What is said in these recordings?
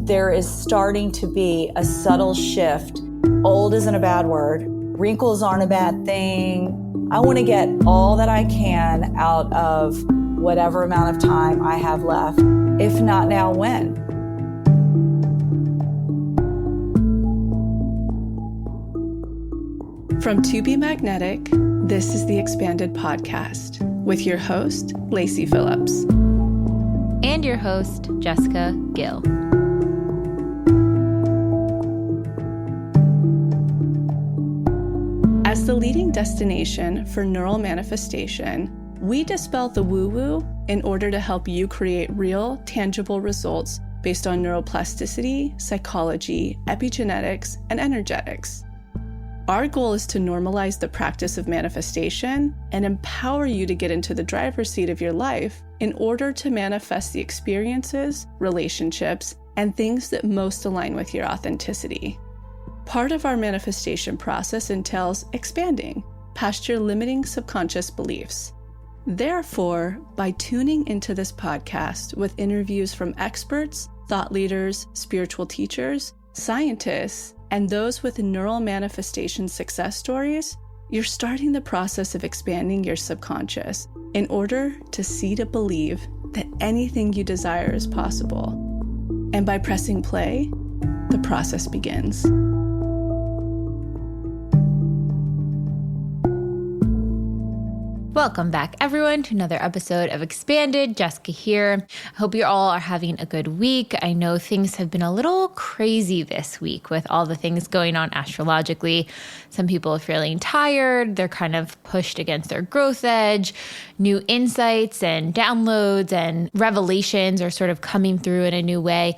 there is starting to be a subtle shift. Old isn't a bad word. Wrinkles aren't a bad thing. I want to get all that I can out of whatever amount of time I have left. If not now, when? From To Be Magnetic, this is the Expanded Podcast with your host, Lacey Phillips. And your host, Jessica Gill. As the leading destination for neural manifestation, we dispel the woo-woo in order to help you create real, tangible results based on neuroplasticity, psychology, epigenetics, and energetics. Our goal is to normalize the practice of manifestation and empower you to get into the driver's seat of your life in order to manifest the experiences, relationships, and things that most align with your authenticity. Part of our manifestation process entails expanding past your limiting subconscious beliefs. Therefore, by tuning into this podcast with interviews from experts, thought leaders, spiritual teachers, scientists, and those with neural manifestation success stories, you're starting the process of expanding your subconscious in order to see to believe that anything you desire is possible. And by pressing play, the process begins. Welcome back, everyone, to another episode of Expanded. Jessica here. I hope you all are having a good week. I know things have been a little crazy this week with all the things going on astrologically. Some people are feeling tired. They're kind of pushed against their growth edge. New insights and downloads and revelations are sort of coming through in a new way.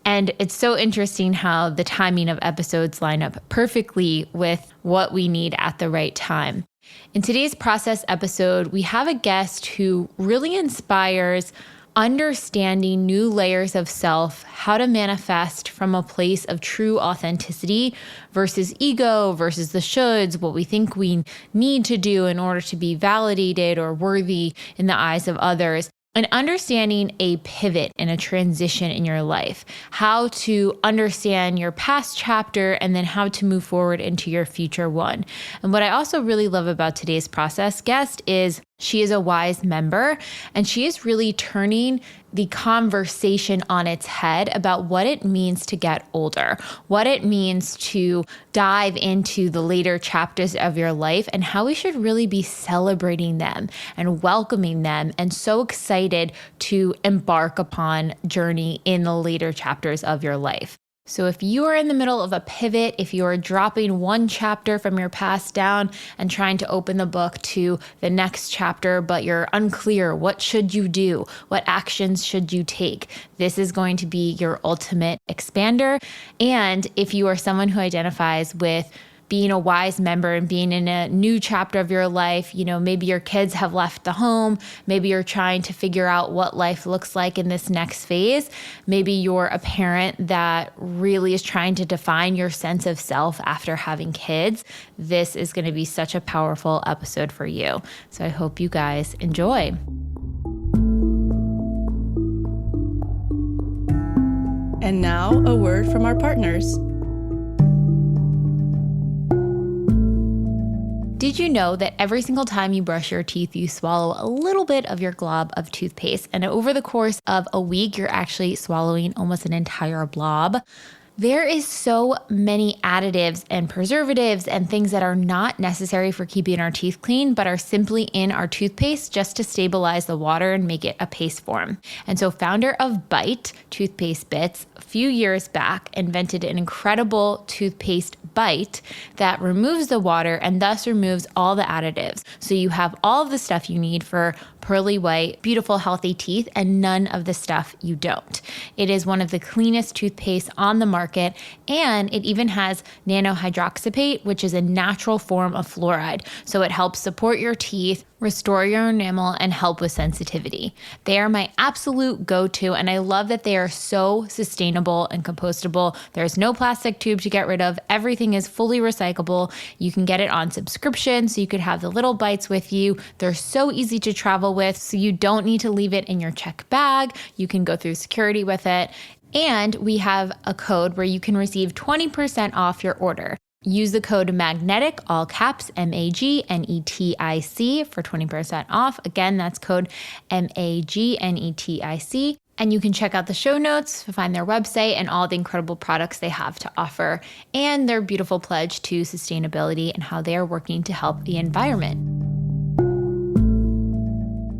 And it's so interesting how the timing of episodes line up perfectly with what we need at the right time. In today's process episode, we have a guest who really inspires understanding new layers of self, how to manifest from a place of true authenticity versus ego versus the shoulds, what we think we need to do in order to be validated or worthy in the eyes of others. And understanding a pivot and a transition in your life, how to understand your past chapter and then how to move forward into your future one. And what I also really love about today's process guest is she is a wise member, and she is really turning the conversation on its head about what it means to get older, what it means to dive into the later chapters of your life, and how we should really be celebrating them and welcoming them, and so excited to embark upon journey in the later chapters of your life. So if you are in the middle of a pivot, if you are dropping one chapter from your past down and trying to open the book to the next chapter, but you're unclear, what should you do? What actions should you take? This is going to be your ultimate expander. And if you are someone who identifies with being a wise member and being in a new chapter of your life, maybe your kids have left the home, maybe you're trying to figure out what life looks like in this next phase. Maybe you're a parent that really is trying to define your sense of self after having kids. This is going to be such a powerful episode for you. So I hope you guys enjoy. And now a word from our partners. Did you know that every single time you brush your teeth, you swallow a little bit of your glob of toothpaste? And over the course of a week, you're actually swallowing almost an entire blob. There is so many additives and preservatives and things that are not necessary for keeping our teeth clean, but are simply in our toothpaste just to stabilize the water and make it a paste form. And so founder of Bite Toothpaste Bits, a few years back, invented an incredible toothpaste bite that removes the water and thus removes all the additives. So you have all of the stuff you need for pearly white, beautiful, healthy teeth, and none of the stuff you don't. It is one of the cleanest toothpastes on the market, and it even has nanohydroxypate, which is a natural form of fluoride. So it helps support your teeth, restore your enamel, and help with sensitivity. They are my absolute go-to, and I love that they are so sustainable and compostable. There's no plastic tube to get rid of. Everything is fully recyclable. You can get it on subscription, so you could have the little bites with you. They're so easy to travel travel with, so you don't need to leave it in your check bag. You can go through security with it. And we have a code where you can receive 20% off your order. Use the code MAGNETIC, all caps, MAGNETIC for 20% off. Again, that's code MAGNETIC. And you can check out the show notes to find their website and all the incredible products they have to offer and their beautiful pledge to sustainability and how they are working to help the environment.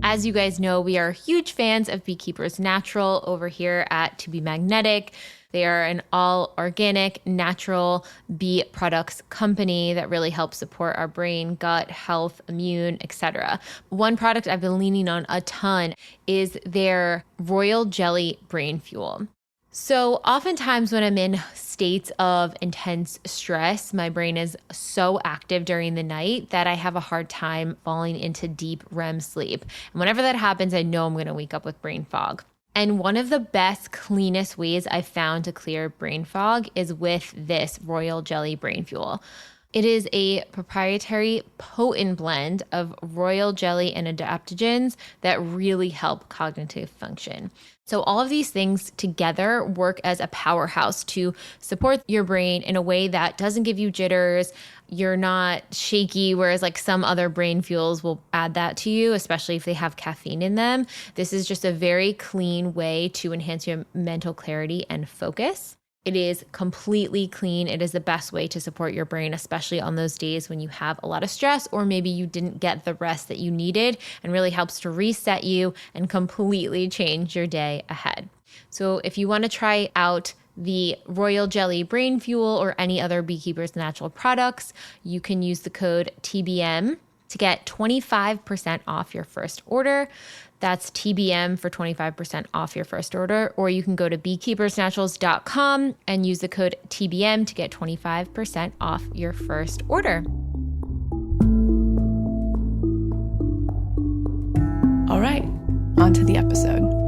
As you guys know, we are huge fans of Beekeepers Natural over here at To Be Magnetic. They are an all organic, natural bee products company that really helps support our brain, gut, health, immune, etc. One product I've been leaning on a ton is their Royal Jelly Brain Fuel. So oftentimes when I'm in states of intense stress, my brain is so active during the night that I have a hard time falling into deep REM sleep. And whenever that happens, I know I'm going to wake up with brain fog. And one of the best, cleanest ways I've found to clear brain fog is with this Royal Jelly Brain Fuel. It is a proprietary potent blend of royal jelly and adaptogens that really help cognitive function. So all of these things together work as a powerhouse to support your brain in a way that doesn't give you jitters. You're not shaky, whereas like some other brain fuels will add that to you, especially if they have caffeine in them. This is just a very clean way to enhance your mental clarity and focus. It is completely clean. It is the best way to support your brain, especially on those days when you have a lot of stress or maybe you didn't get the rest that you needed, and really helps to reset you and completely change your day ahead. So if you want to try out the Royal Jelly Brain Fuel or any other Beekeepers Natural products, you can use the code TBM to get 25% off your first order. That's TBM for 25% off your first order. Or you can go to beekeepersnaturals.com and use the code TBM to get 25% off your first order. All right, on to the episode.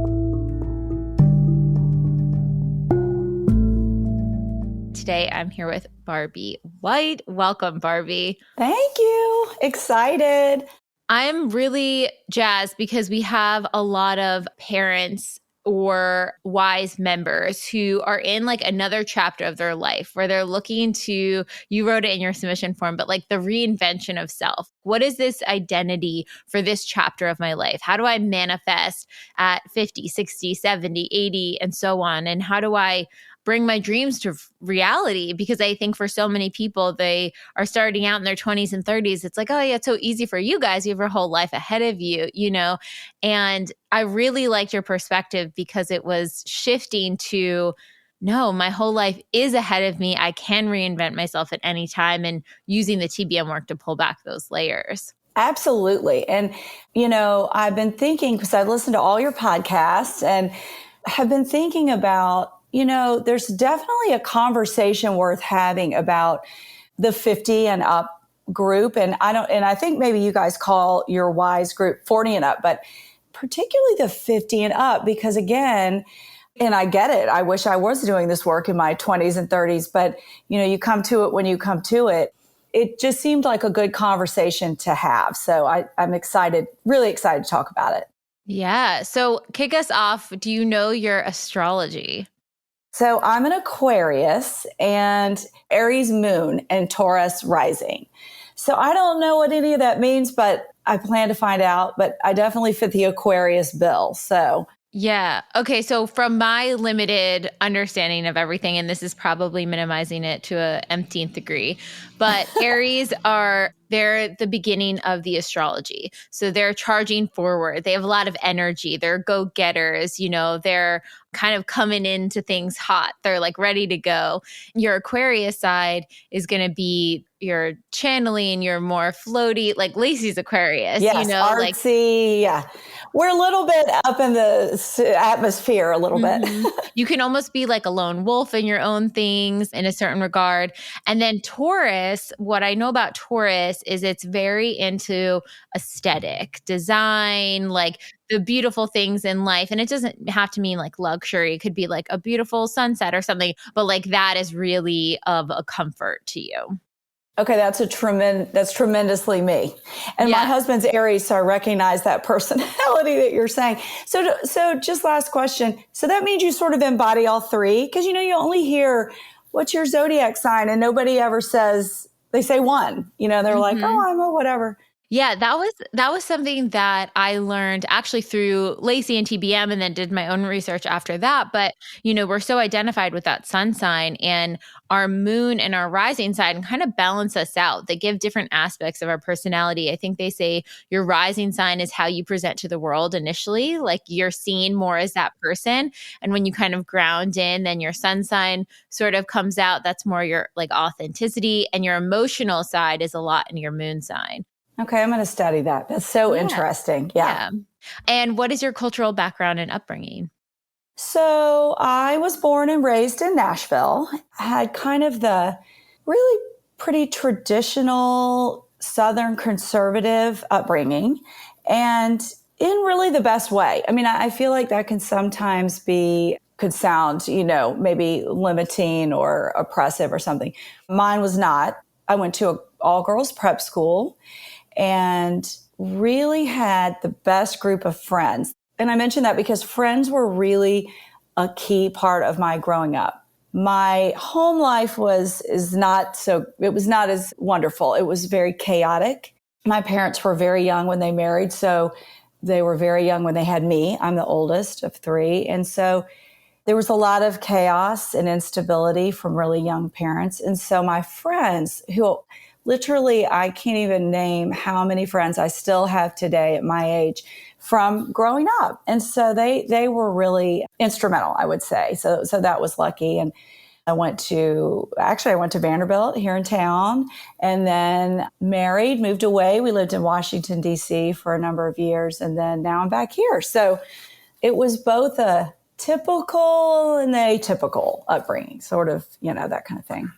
Today, I'm here with Barby White. Welcome, Barby. Thank you. Excited. I'm really jazzed because we have a lot of parents or wise members who are in like another chapter of their life where they're looking to, you wrote it in your submission form, but like the reinvention of self. What is this identity for this chapter of my life? How do I manifest at 50, 60, 70, 80, and so on? And how do I bring my dreams to reality? Because I think for so many people, they are starting out in their 20s and 30s. It's like, oh yeah, it's so easy for you guys. You have your whole life ahead of you, you know? And I really liked your perspective because it was shifting to, no, my whole life is ahead of me. I can reinvent myself at any time, and using the TBM work to pull back those layers. Absolutely. And, you know, I've been thinking, because I've listened to all your podcasts and have been thinking about, you know, there's definitely a conversation worth having about the 50 and up group. And I think maybe you guys call your wise group 40 and up, but particularly the 50 and up, because again, and I get it. I wish I was doing this work in my 20s and 30s, but you know, you come to it when you come to it. It just seemed like a good conversation to have. So I'm excited, really excited to talk about it. Yeah. So kick us off. Do you know your astrology? So I'm an Aquarius and Aries moon and Taurus rising. So I don't know what any of that means, but I plan to find out. But I definitely fit the Aquarius bill. So yeah. Okay. So from my limited understanding of everything, and this is probably minimizing it to a umpteenth degree, but Aries they're the beginning of the astrology. So they're charging forward. They have a lot of energy. They're go-getters. You know, they're kind of coming into things hot. They're like ready to go. Your Aquarius side is going to be your channeling, your more floaty, like Lacey's Aquarius, yes, you know, artsy, like, yeah. We're a little bit up in the atmosphere a little bit. You can almost be like a lone wolf in your own things in a certain regard. And then Taurus, what I know about Taurus is it's very into aesthetic, design, like the beautiful things in life. And it doesn't have to mean like luxury. It could be like a beautiful sunset or something, but like that is really of a comfort to you. Okay, that's tremendously me. And my husband's Aries, so I recognize that personality that you're saying. So just last question. So that means you sort of embody all three? Because, you only hear, what's your zodiac sign? And nobody ever says, they say one. They're like, oh, I'm a whatever. Yeah, that was something that I learned actually through Lacey and TBM and then did my own research after that. But, we're so identified with that sun sign, and our moon and our rising sign kind of balance us out. They give different aspects of our personality. I think they say your rising sign is how you present to the world initially, like you're seen more as that person. And when you kind of ground in, then your sun sign sort of comes out. That's more your like authenticity, and your emotional side is a lot in your moon sign. Okay, I'm going to study that. That's so interesting. Yeah. And what is your cultural background and upbringing? So I was born and raised in Nashville. I had kind of the really pretty traditional Southern conservative upbringing, and in really the best way. I mean, I feel like that can sometimes could sound, maybe limiting or oppressive or something. Mine was not. I went to an all-girls prep school and really had the best group of friends. And I mention that because friends were really a key part of my growing up. My home life was not as wonderful. It was very chaotic. My parents were very young when they married, so they were very young when they had me. I'm the oldest of three. And so there was a lot of chaos and instability from really young parents. And so my friends, who literally, I can't even name how many friends I still have today at my age from growing up. And so they were really instrumental, I would say. So that was lucky. And I went to Vanderbilt here in town, and then moved away. We lived in Washington, D.C. for a number of years. And then now I'm back here. So it was both a typical and atypical upbringing, sort of, that kind of thing.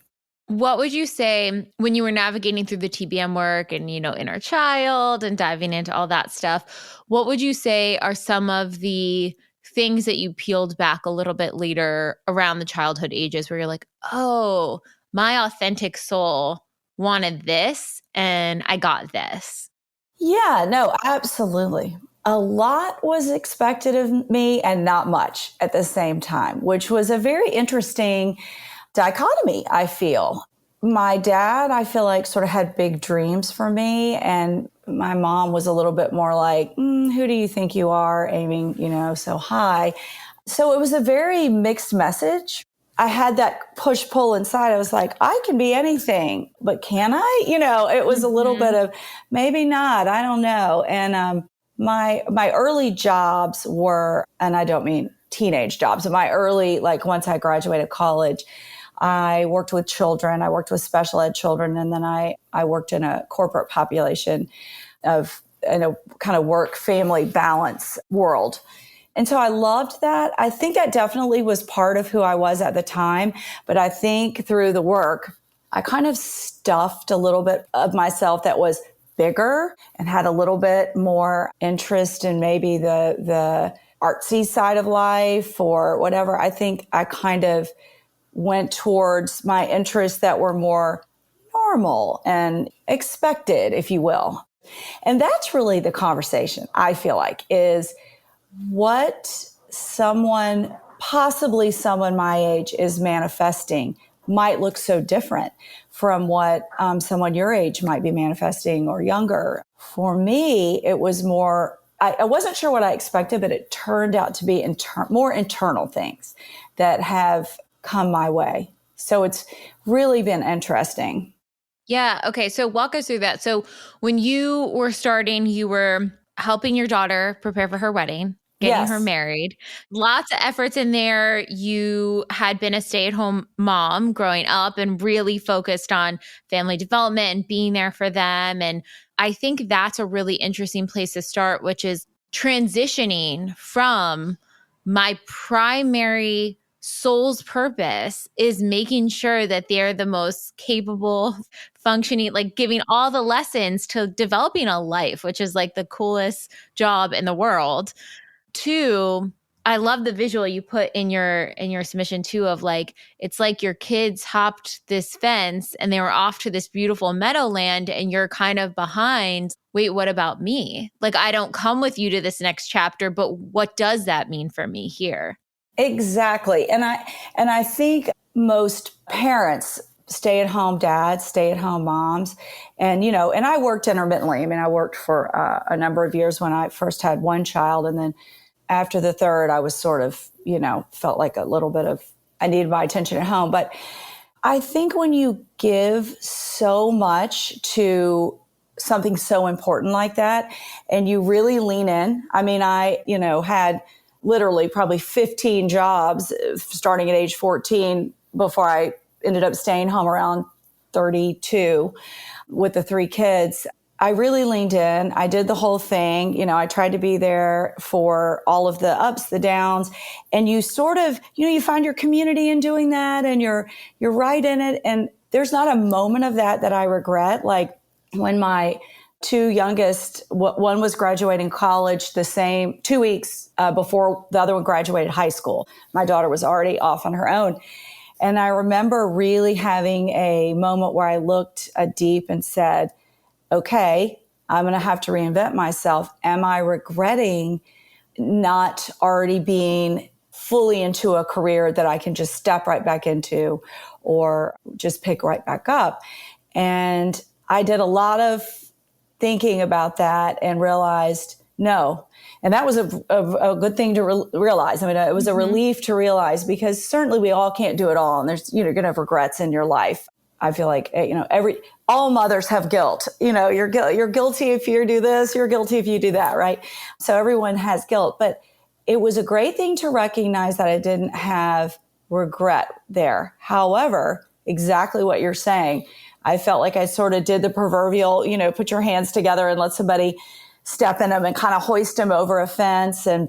What would you say when you were navigating through the TBM work and, inner child and diving into all that stuff? What would you say are some of the things that you peeled back a little bit later around the childhood ages where you're like, oh, my authentic soul wanted this and I got this? Yeah, no, absolutely. A lot was expected of me and not much at the same time, which was a very interesting dichotomy, I feel. My dad, I feel like, sort of had big dreams for me, and my mom was a little bit more like, who do you think you are, aiming, so high. So it was a very mixed message. I had that push-pull inside. I was like, I can be anything, but can I? It was a little bit of maybe not, I don't know. And my early jobs were, and I don't mean teenage jobs, but my early, like once I graduated college, I worked with children. I worked with special ed children. And then I worked in a corporate population in a kind of work family balance world. And so I loved that. I think that definitely was part of who I was at the time. But I think through the work, I kind of stuffed a little bit of myself that was bigger and had a little bit more interest in maybe the artsy side of life or whatever. I think I kind of went towards my interests that were more normal and expected, if you will. And that's really the conversation, I feel like, is what possibly someone my age is manifesting might look so different from what someone your age might be manifesting or younger. For me, it was more, I wasn't sure what I expected, but it turned out to be more internal things that have come my way. So it's really been interesting. Yeah. Okay. So walk us through that. So when you were starting, you were helping your daughter prepare for her wedding, getting her married. Lots of efforts in there. You had been a stay-at-home mom growing up and really focused on family development and being there for them. And I think that's a really interesting place to start, which is transitioning from my primary soul's purpose is making sure that they're the most capable, functioning, like giving all the lessons to developing a life, which is like the coolest job in the world. To, I love the visual you put in your submission too of like, it's like your kids hopped this fence and they were off to this beautiful meadowland and you're kind of behind. Wait, what about me? Like, I don't come with you to this next chapter, but what does that mean for me here? Exactly. And I think most parents, stay-at-home dads, stay-at-home moms, and I worked intermittently. I mean, I worked for a number of years when I first had one child, and then after the third, I was sort of, felt like a little bit of, I needed my attention at home. But I think when you give so much to something so important like that, and you really lean in, I mean, I, had literally probably 15 jobs starting at age 14 before I ended up staying home around 32 with the 3 kids. I really leaned in. I did the whole thing. I tried to be there for all of the ups, the downs, and you sort of, you find your community in doing that, and you're right in it. And there's not a moment of that I regret. Like when my 2 youngest, one was graduating college the same 2 weeks before the other one graduated high school. My daughter was already off on her own. And I remember really having a moment where I looked deep and said, okay, I'm going to have to reinvent myself. Am I regretting not already being fully into a career that I can just step right back into or just pick right back up? And I did a lot of thinking about that and realized no. And that was a good thing to realize. I mean, it was a relief to realize, because certainly we all can't do it all. And there's, you're going to have regrets in your life. I feel like, all mothers have guilt. You're guilty if you do this, you're guilty if you do that, right? So everyone has guilt. But it was a great thing to recognize that I didn't have regret there. However, exactly what you're saying, I felt like I sort of did the proverbial, put your hands together and let somebody step in them and kind of hoist them over a fence and,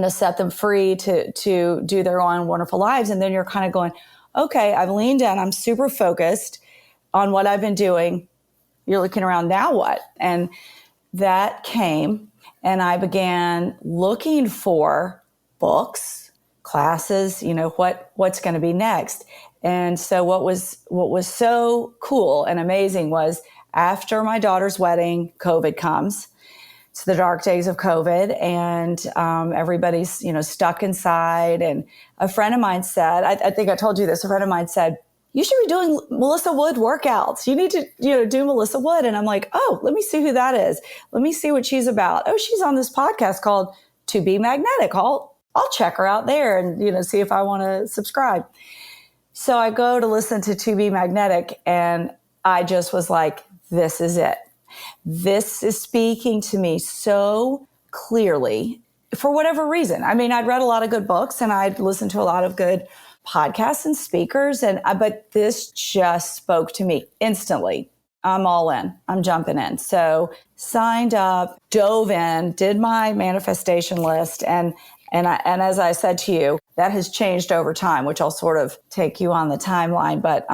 set them free to do their own wonderful lives. And then you're kind of going, okay, I've leaned in. I'm super focused on what I've been doing. You're looking around, now what? And that came, and I began looking for books, classes, what's going to be next. And so what was so cool and amazing was after my daughter's wedding, COVID comes. It's the dark days of COVID, and everybody's, stuck inside. And a friend of mine said, I think I told you this, a friend of mine said, you should be doing Melissa Wood workouts. You need to, do Melissa Wood. And I'm like, oh, let me see who that is. Let me see what she's about. Oh, she's on this podcast called To Be Magnetic. I'll check her out there and, see if I want to subscribe. So I go to listen to Be Magnetic, and I just was like, this is it. This is speaking to me so clearly for whatever reason. I mean, I'd read a lot of good books and I'd listened to a lot of good podcasts and speakers, but this just spoke to me instantly. I'm all in. I'm jumping in. So signed up, dove in, did my manifestation list, and as I said to you, that has changed over time, which I'll sort of take you on the timeline, but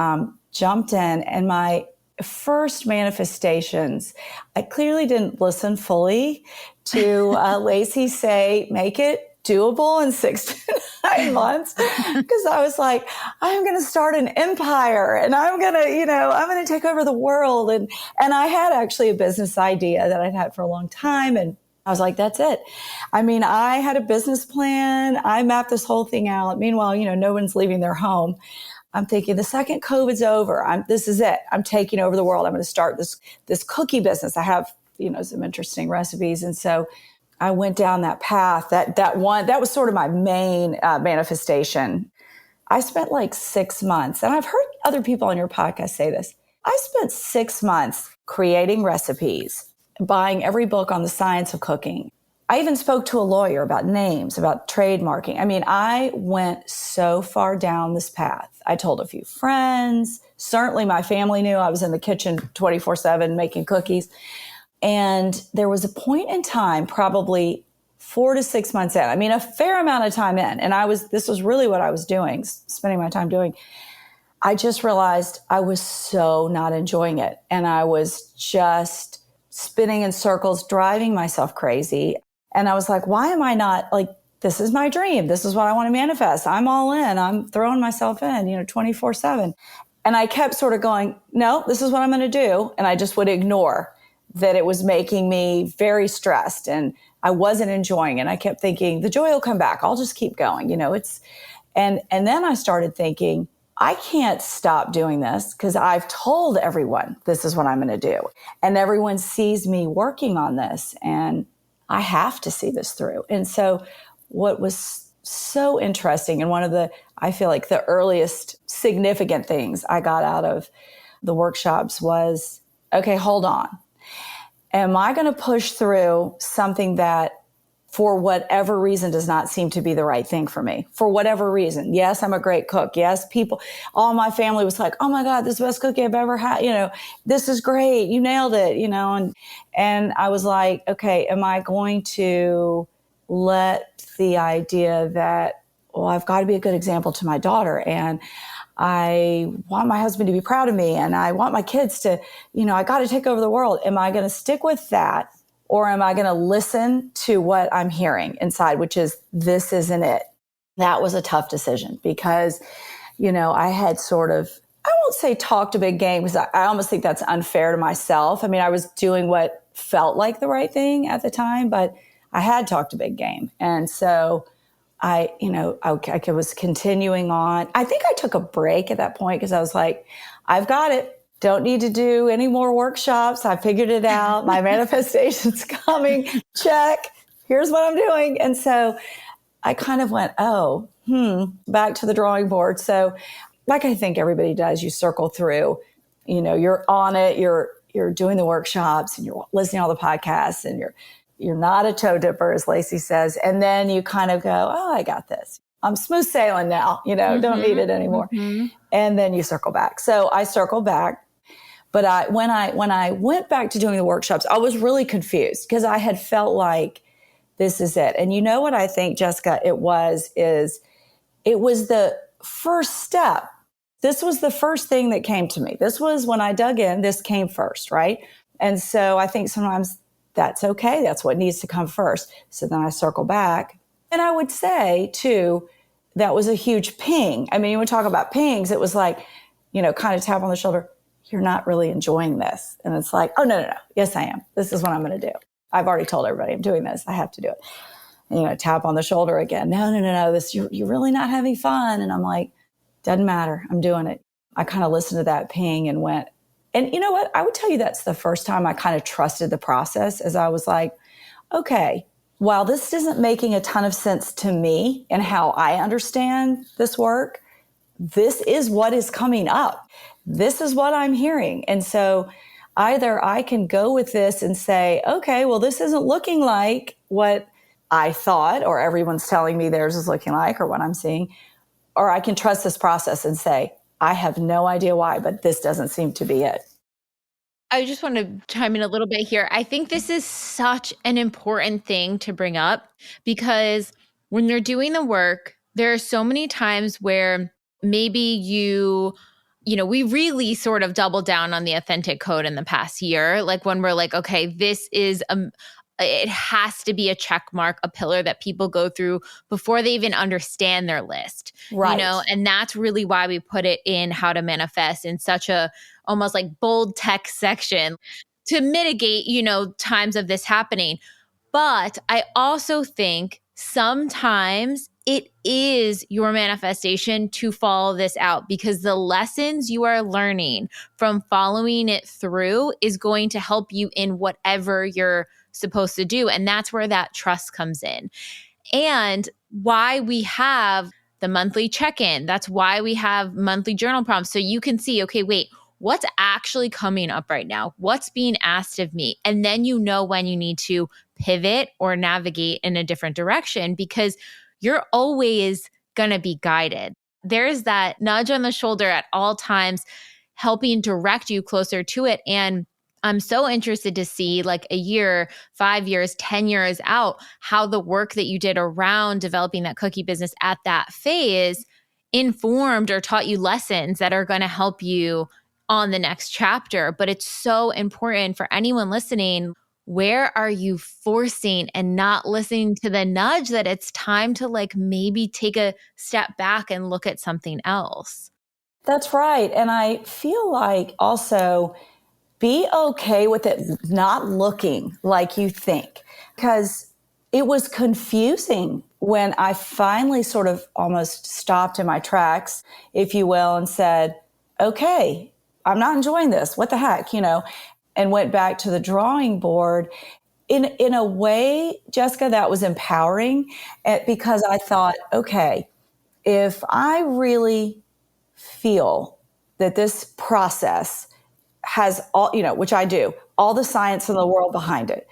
jumped in. And my first manifestations, I clearly didn't listen fully to Lacey say, make it doable in 6 to 9 months. Because I was like, I'm going to start an empire and I'm going to, I'm going to take over the world. And I had actually a business idea that I'd had for a long time. And I was like, that's it. I mean, I had a business plan. I mapped this whole thing out. Meanwhile, no one's leaving their home. I'm thinking the second COVID's over, this is it. I'm taking over the world. I'm going to start this cookie business. I have, some interesting recipes. And so I went down that path. That was sort of my main manifestation. I spent like 6 months, and I've heard other people on your podcast say this. I spent 6 months creating recipes, buying every book on the science of cooking. I even spoke to a lawyer about names, about trademarking. I mean, I went so far down this path. I told a few friends. Certainly my family knew I was in the kitchen 24/7 making cookies. And there was a point in time, probably 4 to 6 months in, I mean, a fair amount of time in, and this was really what I was doing, spending my time doing. I just realized I was so not enjoying it. And I was just spinning in circles, driving myself crazy. And I was like, why am I not like, this is my dream. This is what I want to manifest. I'm all in. I'm throwing myself in, 24/7. And I kept sort of going, no, this is what I'm going to do. And I just would ignore that it was making me very stressed and I wasn't enjoying it. I kept thinking the joy will come back. I'll just keep going. And then I started thinking, I can't stop doing this because I've told everyone this is what I'm going to do. And everyone sees me working on this and I have to see this through. And so what was so interesting and one of I feel like the earliest significant things I got out of the workshops was, okay, hold on. Am I going to push through something that for whatever reason does not seem to be the right thing for me? For whatever reason. Yes, I'm a great cook. Yes, all my family was like, oh my God, this is the best cookie I've ever had. This is great. You nailed it, and I was like, okay, am I going to let the idea that, well, I've got to be a good example to my daughter and I want my husband to be proud of me and I want my kids to, I got to take over the world. Am I going to stick with that? Or am I going to listen to what I'm hearing inside, which is, this isn't it? That was a tough decision because, I had sort of, I won't say talked a big game because I almost think that's unfair to myself. I mean, I was doing what felt like the right thing at the time, but I had talked a big game. And so I was continuing on. I think I took a break at that point because I was like, I've got it. Don't need to do any more workshops. I figured it out. My manifestation's coming. Check. Here's what I'm doing. And so I kind of went, back to the drawing board. So like I think everybody does, you circle through, you're on it, you're doing the workshops and you're listening to all the podcasts and you're not a toe dipper, as Lacey says. And then you kind of go, oh, I got this. I'm smooth sailing now, don't need it anymore. Mm-hmm. And then you circle back. So I circled back. But when I went back to doing the workshops, I was really confused because I had felt like this is it. And you know what I think, Jessica, it was the first step. This was the first thing that came to me. This was when I dug in, this came first, right? And so I think sometimes that's okay. That's what needs to come first. So then I circle back. And I would say, too, that was a huge ping. I mean, you would talk about pings. It was like, kind of tap on the shoulder. You're not really enjoying this. And it's like, oh, no. Yes, I am. This is what I'm going to do. I've already told everybody I'm doing this. I have to do it. And, tap on the shoulder again. No. You're really not having fun. And I'm like, doesn't matter. I'm doing it. I kind of listened to that ping and went, and you know what? I would tell you that's the first time I kind of trusted the process as I was like, okay, while this isn't making a ton of sense to me and how I understand this work, this is what is coming up. This is what I'm hearing. And so either I can go with this and say, okay, well, this isn't looking like what I thought or everyone's telling me theirs is looking like or what I'm seeing, or I can trust this process and say, I have no idea why, but this doesn't seem to be it. I just want to chime in a little bit here. I think this is such an important thing to bring up because when you're doing the work, there are so many times where maybe we really sort of doubled down on the authentic code in the past year. Like when we're like, okay, this is it has to be a check mark, a pillar that people go through before they even understand their list. Right. And that's really why we put it in How to Manifest in such a almost like bold text section to mitigate, times of this happening. But I also think sometimes it is your manifestation to follow this out because the lessons you are learning from following it through is going to help you in whatever you're supposed to do. And that's where that trust comes in. And why we have the monthly check-in. That's why we have monthly journal prompts. So you can see, okay, wait, what's actually coming up right now? What's being asked of me? And then you know when you need to pivot or navigate in a different direction because you're always going to be guided. There's that nudge on the shoulder at all times, helping direct you closer to it. And I'm so interested to see like a year, 5 years, 10 years out, how the work that you did around developing that cookie business at that phase informed or taught you lessons that are going to help you on the next chapter. But it's so important for anyone listening. where are you forcing and not listening to the nudge that it's time to like maybe take a step back and look at something else? That's right. And I feel like also be okay with it not looking like you think, because it was confusing when I finally sort of almost stopped in my tracks, if you will, and said, okay, I'm not enjoying this. What the heck, and went back to the drawing board. In a way, Jessica, that was empowering because I thought, okay, if I really feel that this process has all, which I do, all the science in the world behind it,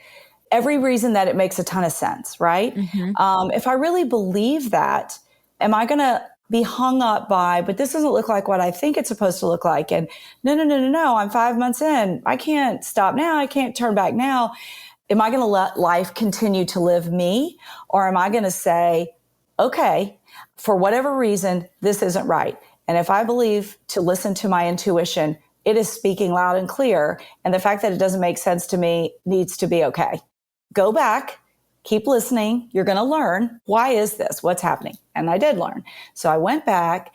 every reason that it makes a ton of sense, right? If I really believe that, am I going to be hung up by, but this doesn't look like what I think it's supposed to look like? And no, I'm 5 months in. I can't stop now. I can't turn back now. Am I going to let life continue to live me? Or am I going to say, okay, for whatever reason, this isn't right. And if I believe to listen to my intuition, it is speaking loud and clear. And the fact that it doesn't make sense to me needs to be okay. Go back, keep listening. You're going to learn. Why is this? What's happening? And I did learn. So I went back,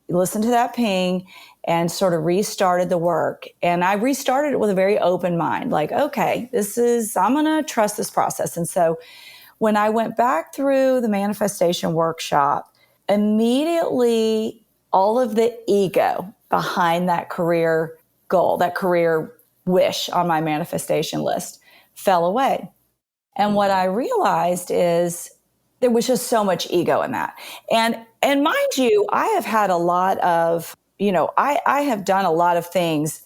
listened to that ping, and sort of restarted the work. And I restarted it with a very open mind, like, okay, I'm going to trust this process. And so when I went back through the manifestation workshop, immediately all of the ego behind that career goal, that career wish on my manifestation list fell away. And what I realized is there was just so much ego in that. And mind you, I have had a lot of, I have done a lot of things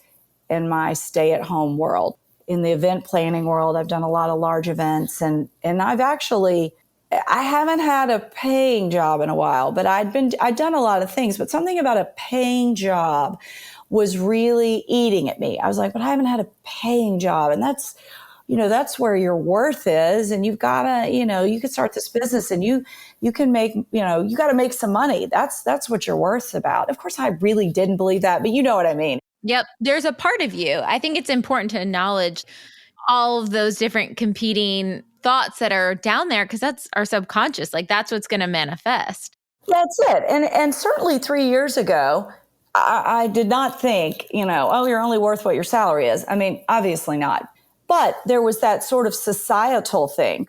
in my stay-at-home world. In the event planning world, I've done a lot of large events, and I haven't had a paying job in a while, but I'd done a lot of things, but something about a paying job was really eating at me. I was like, but I haven't had a paying job. And that's where your worth is. And you've got to, you could start this business and you can make, you got to make some money. That's what your worth's about. Of course, I really didn't believe that, but you know what I mean? Yep. There's a part of you. I think it's important to acknowledge all of those different competing thoughts that are down there, because that's our subconscious. Like that's what's going to manifest. That's it. And certainly 3 years ago, I did not think, you're only worth what your salary is. I mean, obviously not. But there was that sort of societal thing.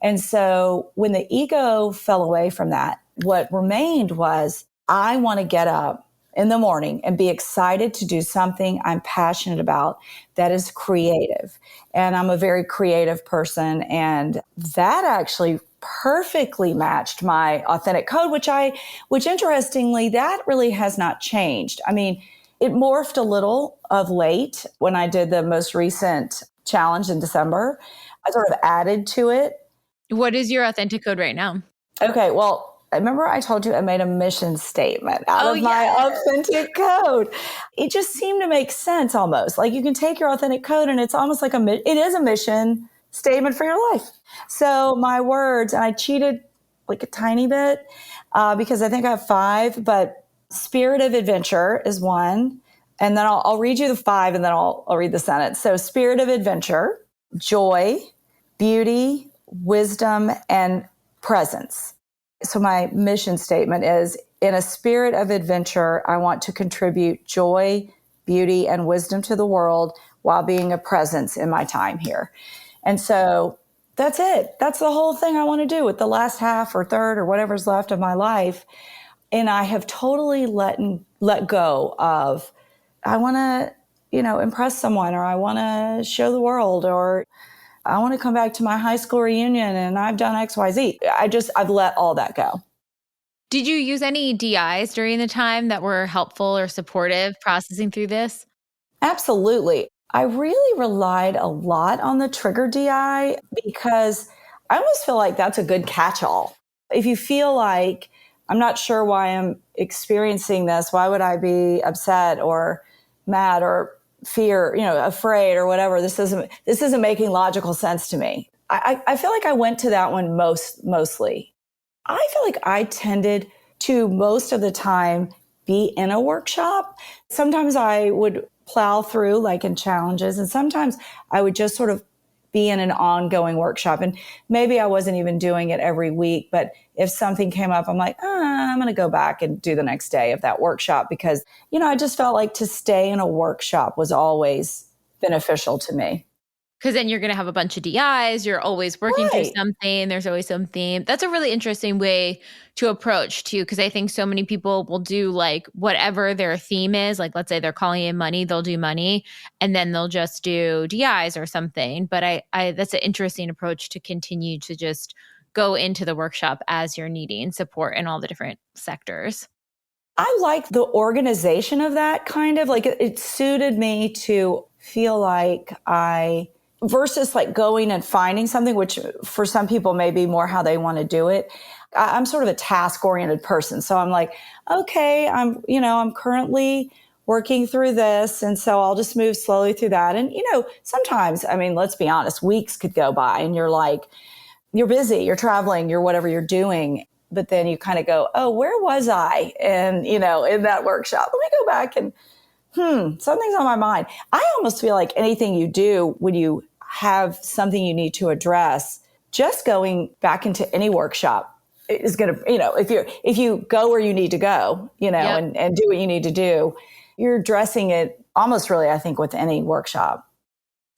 And so when the ego fell away from that, what remained was, I want to get up in the morning and be excited to do something I'm passionate about that is creative. And I'm a very creative person. And that actually perfectly matched my authentic code, which interestingly, that really has not changed. I mean, it morphed a little of late when I did the most recent challenge in December. I sort of added to it. What is your authentic code right now? Okay, well, I remember I told you I made a mission statement out of my authentic code. It just seemed to make sense almost. Like you can take your authentic code and it's almost like it is a mission statement for your life. So my words, and I cheated like a tiny bit because I think I have 5, but spirit of adventure is one. And then I'll read you the 5 and then I'll read the sentence. So spirit of adventure, joy, beauty, wisdom, and presence. So my mission statement is, in a spirit of adventure, I want to contribute joy, beauty, and wisdom to the world while being a presence in my time here. And so that's it. That's the whole thing I want to do with the last half or third or whatever's left of my life. And I have totally let go of, I want to, impress someone, or I want to show the world, or I want to come back to my high school reunion and I've done X, Y, Z. I've let all that go. Did you use any DIs during the time that were helpful or supportive processing through this? Absolutely. I really relied a lot on the trigger DI because I almost feel like that's a good catch-all. If you feel like, I'm not sure why I'm experiencing this, why would I be upset or mad or fear, afraid or whatever, this isn't making logical sense to me. I feel like I went to that one mostly. I feel like I tended to most of the time be in a workshop. Sometimes I would plow through like in challenges, and sometimes I would just sort of be in an ongoing workshop. And maybe I wasn't even doing it every week, but if something came up, I'm like, I'm going to go back and do the next day of that workshop because, I just felt like to stay in a workshop was always beneficial to me. Because then you're going to have a bunch of DIs. You're always working through something. There's always some theme. That's a really interesting way to approach too. Because I think so many people will do like whatever their theme is. Like let's say they're calling in money, they'll do money, and then they'll just do DIs or something. But I that's an interesting approach to continue to just go into the workshop as you're needing support in all the different sectors. I like the organization of that kind of like it suited me to feel like versus like going and finding something, which for some people may be more how they want to do it. I'm sort of a task oriented person. So I'm like, okay, I'm currently working through this. And so I'll just move slowly through that. And, sometimes, let's be honest, weeks could go by and you're like, you're busy, you're traveling, you're whatever you're doing. But then you kind of go, oh, where was I? And, in that workshop, let me go back and, something's on my mind. I almost feel like anything you do when you have something you need to address, just going back into any workshop is going to, if you go where you need to go, and do what you need to do, you're addressing it almost really, I think, with any workshop.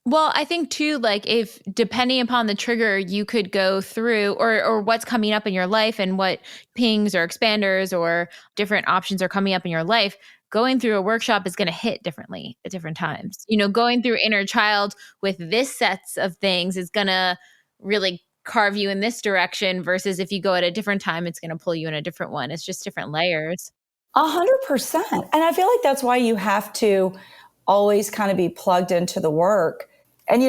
Well, I think too, like if depending upon the trigger, you could go through or what's coming up in your life and what pings or expanders or different options are coming up in your life, going through a workshop is going to hit differently at different times. Going through inner child with this sets of things is going to really carve you in this direction versus if you go at a different time, it's going to pull you in a different one. It's just different layers. 100%. And I feel like that's why you have to always kind of be plugged into the work. And,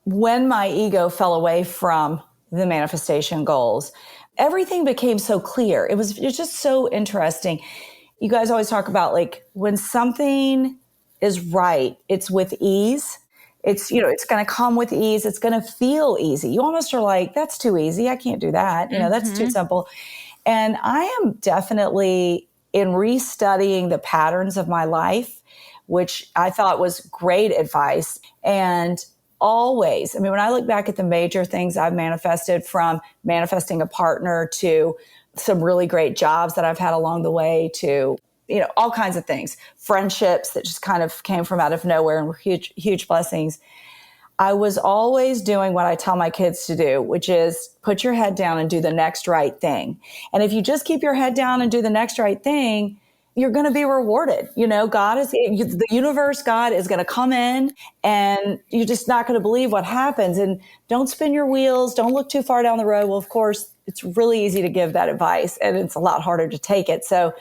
when my ego fell away from the manifestation goals, everything became so clear. It was just so interesting. You guys always talk about like when something is right, it's with ease. It's, it's going to come with ease. It's going to feel easy. You almost are like, that's too easy. I can't do that. That's too simple. And I am definitely in restudying the patterns of my life, which I thought was great advice. And always, when I look back at the major things I've manifested, from manifesting a partner to some really great jobs that I've had along the way to, all kinds of things, friendships that just kind of came from out of nowhere and were huge, huge blessings. I was always doing what I tell my kids to do, which is put your head down and do the next right thing. And if you just keep your head down and do the next right thing, you're going to be rewarded. The universe, God is going to come in and you're just not going to believe what happens. And don't spin your wheels. Don't look too far down the road. Well, of course, it's really easy to give that advice and it's a lot harder to take it. So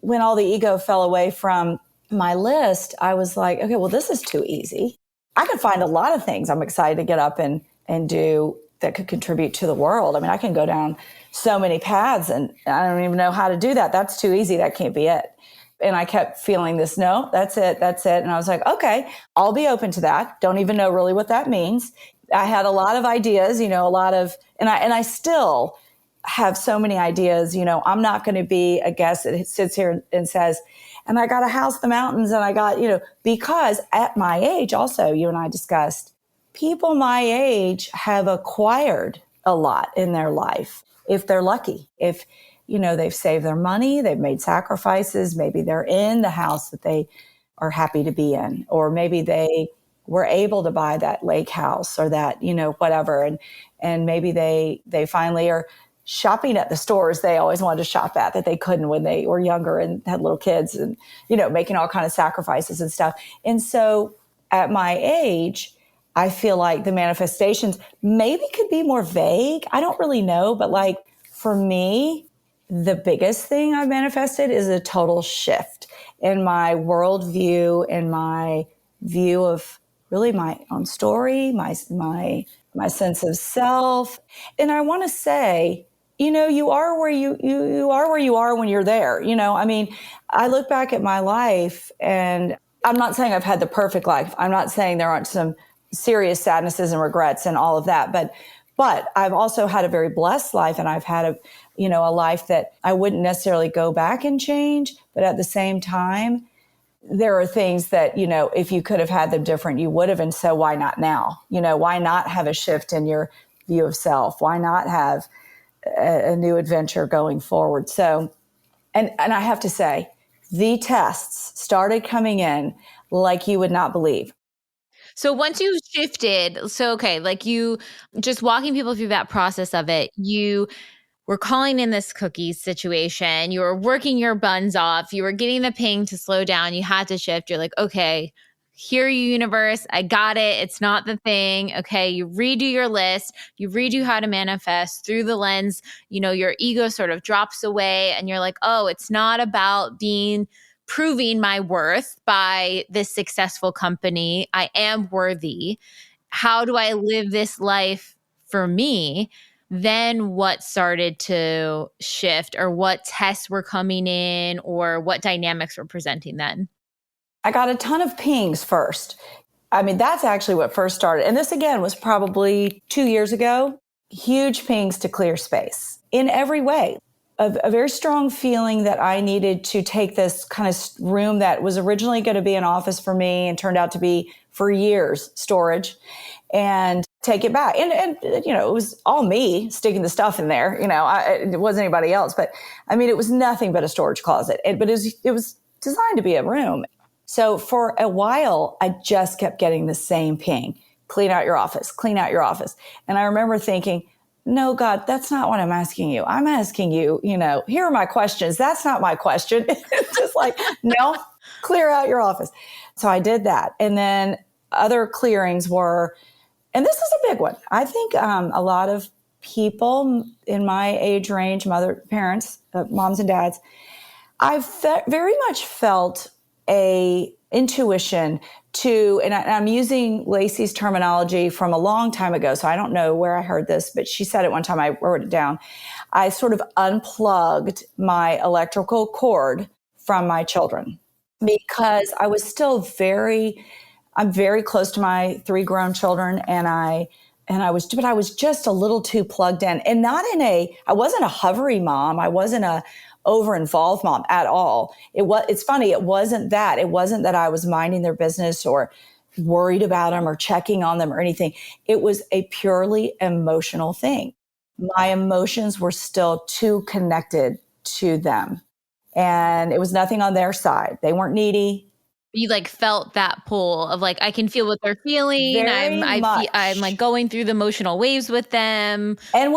when all the ego fell away from my list, I was like, okay, well, this is too easy. I could find a lot of things I'm excited to get up and do that could contribute to the world. I can go down so many paths and I don't even know how to do that. That's too easy. That can't be it. And I kept feeling this, no, that's it. And I was like, okay, I'll be open to that. Don't even know really what that means. I had a lot of ideas, and I still have so many ideas. I'm not going to be a guest that sits here and says, and I got a house in the mountains and I got, because at my age also, you and I discussed, people my age have acquired a lot in their life. If they're lucky, if, they've saved their money, they've made sacrifices, maybe they're in the house that they are happy to be in, or maybe they were able to buy that lake house or that, whatever. And maybe they finally are shopping at the stores they always wanted to shop at that they couldn't when they were younger and had little kids and, making all kinds of sacrifices and stuff. And so at my age, I feel like the manifestations maybe could be more vague. I don't really know, but like for me, the biggest thing I've manifested is a total shift in my worldview and my view of really my own story, my sense of self. And I want to say, you are where you are where you are when you're there. I look back at my life and I'm not saying I've had the perfect life. I'm not saying there aren't some serious sadnesses and regrets and all of that. But I've also had a very blessed life, and I've had a life that I wouldn't necessarily go back and change. But at the same time, there are things that, if you could have had them different, you would have. And so why not now? Why not have a shift in your view of self? Why not have a new adventure going forward? So, and I have to say, the tests started coming in like you would not believe. So once you shifted, like you just walking people through that process of it, you were calling in this cookies situation, you were working your buns off, you were getting the ping to slow down, you had to shift. You're like, okay, here you universe, I got it. It's not the thing. Okay, you redo your list, you redo how to manifest through the lens, your ego sort of drops away and you're like, oh, it's not about proving my worth by this successful company. I am worthy. How do I live this life for me? Then what started to shift, or what tests were coming in, or what dynamics were presenting then? I got a ton of pings first. I mean, that's actually what first started. And this again was probably 2 years ago. Huge pings to clear space in every way. A very strong feeling that I needed to take this kind of room that was originally going to be an office for me and turned out to be for years storage, and take it back. And it was all me sticking the stuff in there. It wasn't anybody else. But I mean, it was nothing but a storage closet. But it was designed to be a room. So for a while, I just kept getting the same ping: clean out your office, clean out your office. And I remember thinking, no, God, that's not what I'm asking you. I'm asking you, here are my questions. That's not my question. It's just like, no, clear out your office. So I did that. And then other clearings were, and this is a big one. I think a lot of people in my age range, parents, moms and dads, I've very much felt a intuition and I'm using Lacey's terminology from a long time ago, so I don't know where I heard this, but she said it one time, I wrote it down. I sort of unplugged my electrical cord from my children because I was still I'm very close to my 3 grown children, but I was just a little too plugged in, and I wasn't a hovery mom. I wasn't a over-involved mom at all. It's funny. It wasn't that. It wasn't that I was minding their business or worried about them or checking on them or anything. It was a purely emotional thing. My emotions were still too connected to them, and it was nothing on their side. They weren't needy. You felt that pull of I can feel what they're feeling. I'm like going through the emotional waves with them. And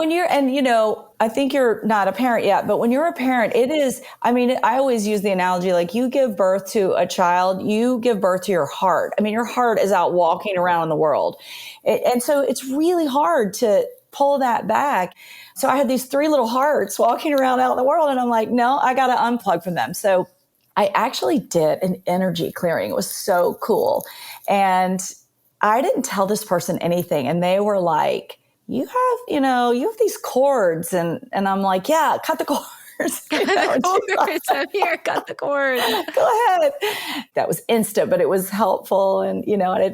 I think you're not a parent yet, but when you're a parent, it is, I always use the analogy, you give birth to a child, you give birth to your heart. Your heart is out walking around in the world. And so it's really hard to pull that back. So I had these 3 little hearts walking around out in the world, and I'm like, no, I got to unplug from them. So I actually did an energy clearing. It was so cool. And I didn't tell this person anything. And they were like, you have these cords. And I'm like, yeah, cut the cords. Cut the cords. I'm here, cut the cords. Go ahead. That was instant, but it was helpful. And,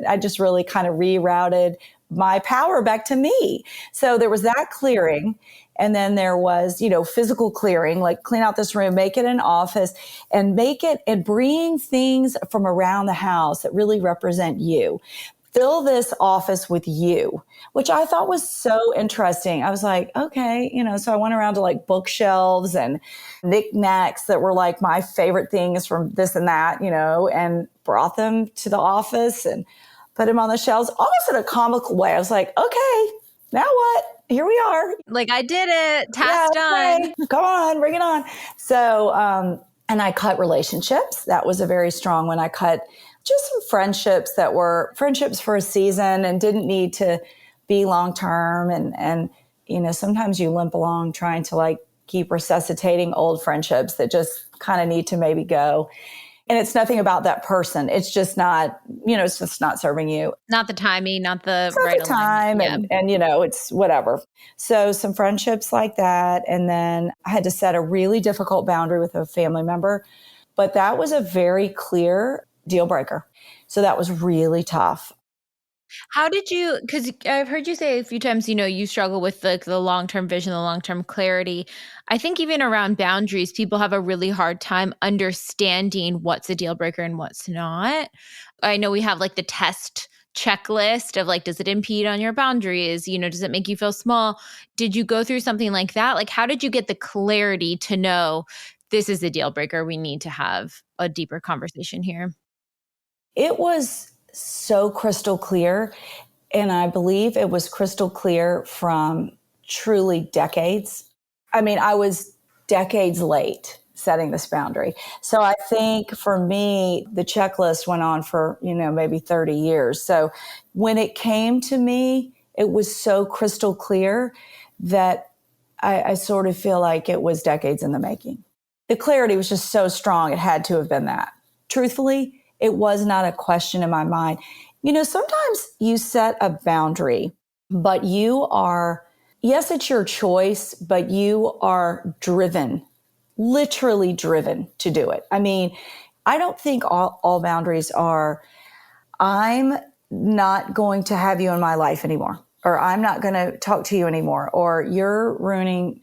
I just really kind of rerouted my power back to me. So there was that clearing. And then there was, physical clearing, clean out this room, make it an office, and bring things from around the house that really represent you. Fill this office with you, which I thought was so interesting. I was like, okay, so I went around to bookshelves and knickknacks that were my favorite things from this and that, and brought them to the office and put them on the shelves, almost in a comical way. I was like, okay, now what? Here we are. I did it. Task done. Okay. Come on, bring it on. So, and I cut relationships. That was a very strong one. I cut just some friendships that were friendships for a season and didn't need to be long-term. And sometimes you limp along trying to keep resuscitating old friendships that just kind of need to maybe go. And it's nothing about that person. It's just not, it's just not serving you. Not the timing, not the it's not right the time. And it's whatever. So some friendships like that. And then I had to set a really difficult boundary with a family member. But that was a very clear deal breaker. So that was really tough. How did you, because I've heard you say a few times, you struggle with the long-term vision, the long-term clarity. I think even around boundaries, people have a really hard time understanding what's a deal breaker and what's not. I know we have like the test checklist of like, does it impede on your boundaries? Does it make you feel small? Did you go through something like that? Like, how did you get the clarity to know this is a deal breaker? We need to have a deeper conversation here. It was so crystal clear. And I believe it was crystal clear from truly decades. I mean, I was decades late setting this boundary. So I think for me, the checklist went on for, maybe 30 years. So when it came to me, it was so crystal clear that I sort of feel like it was decades in the making. The clarity was just so strong. It had to have been that. Truthfully, it was not a question in my mind. Sometimes you set a boundary, but yes, it's your choice, but you are driven, literally driven to do it. I mean, I don't think all boundaries are, I'm not going to have you in my life anymore, or I'm not going to talk to you anymore, or you're ruining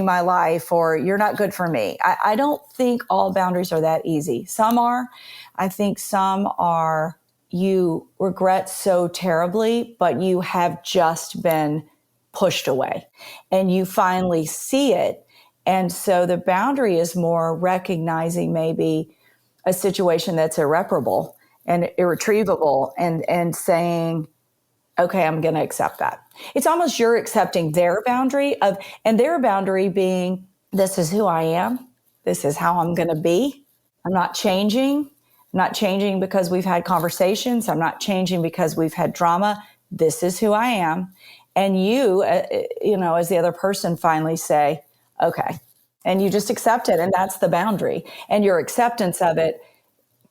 my life, or you're not good for me. I don't think all boundaries are that easy. Some are. I think some are you regret so terribly, but you have just been pushed away and you finally see it. And so the boundary is more recognizing maybe a situation that's irreparable and irretrievable and saying, okay, I'm going to accept that. It's almost you're accepting their boundary and their boundary being, this is who I am. This is how I'm going to be. I'm not changing. I'm not changing because we've had conversations. I'm not changing because we've had drama. This is who I am. And you, as the other person finally say, okay. And you just accept it. And that's the boundary. And your acceptance of it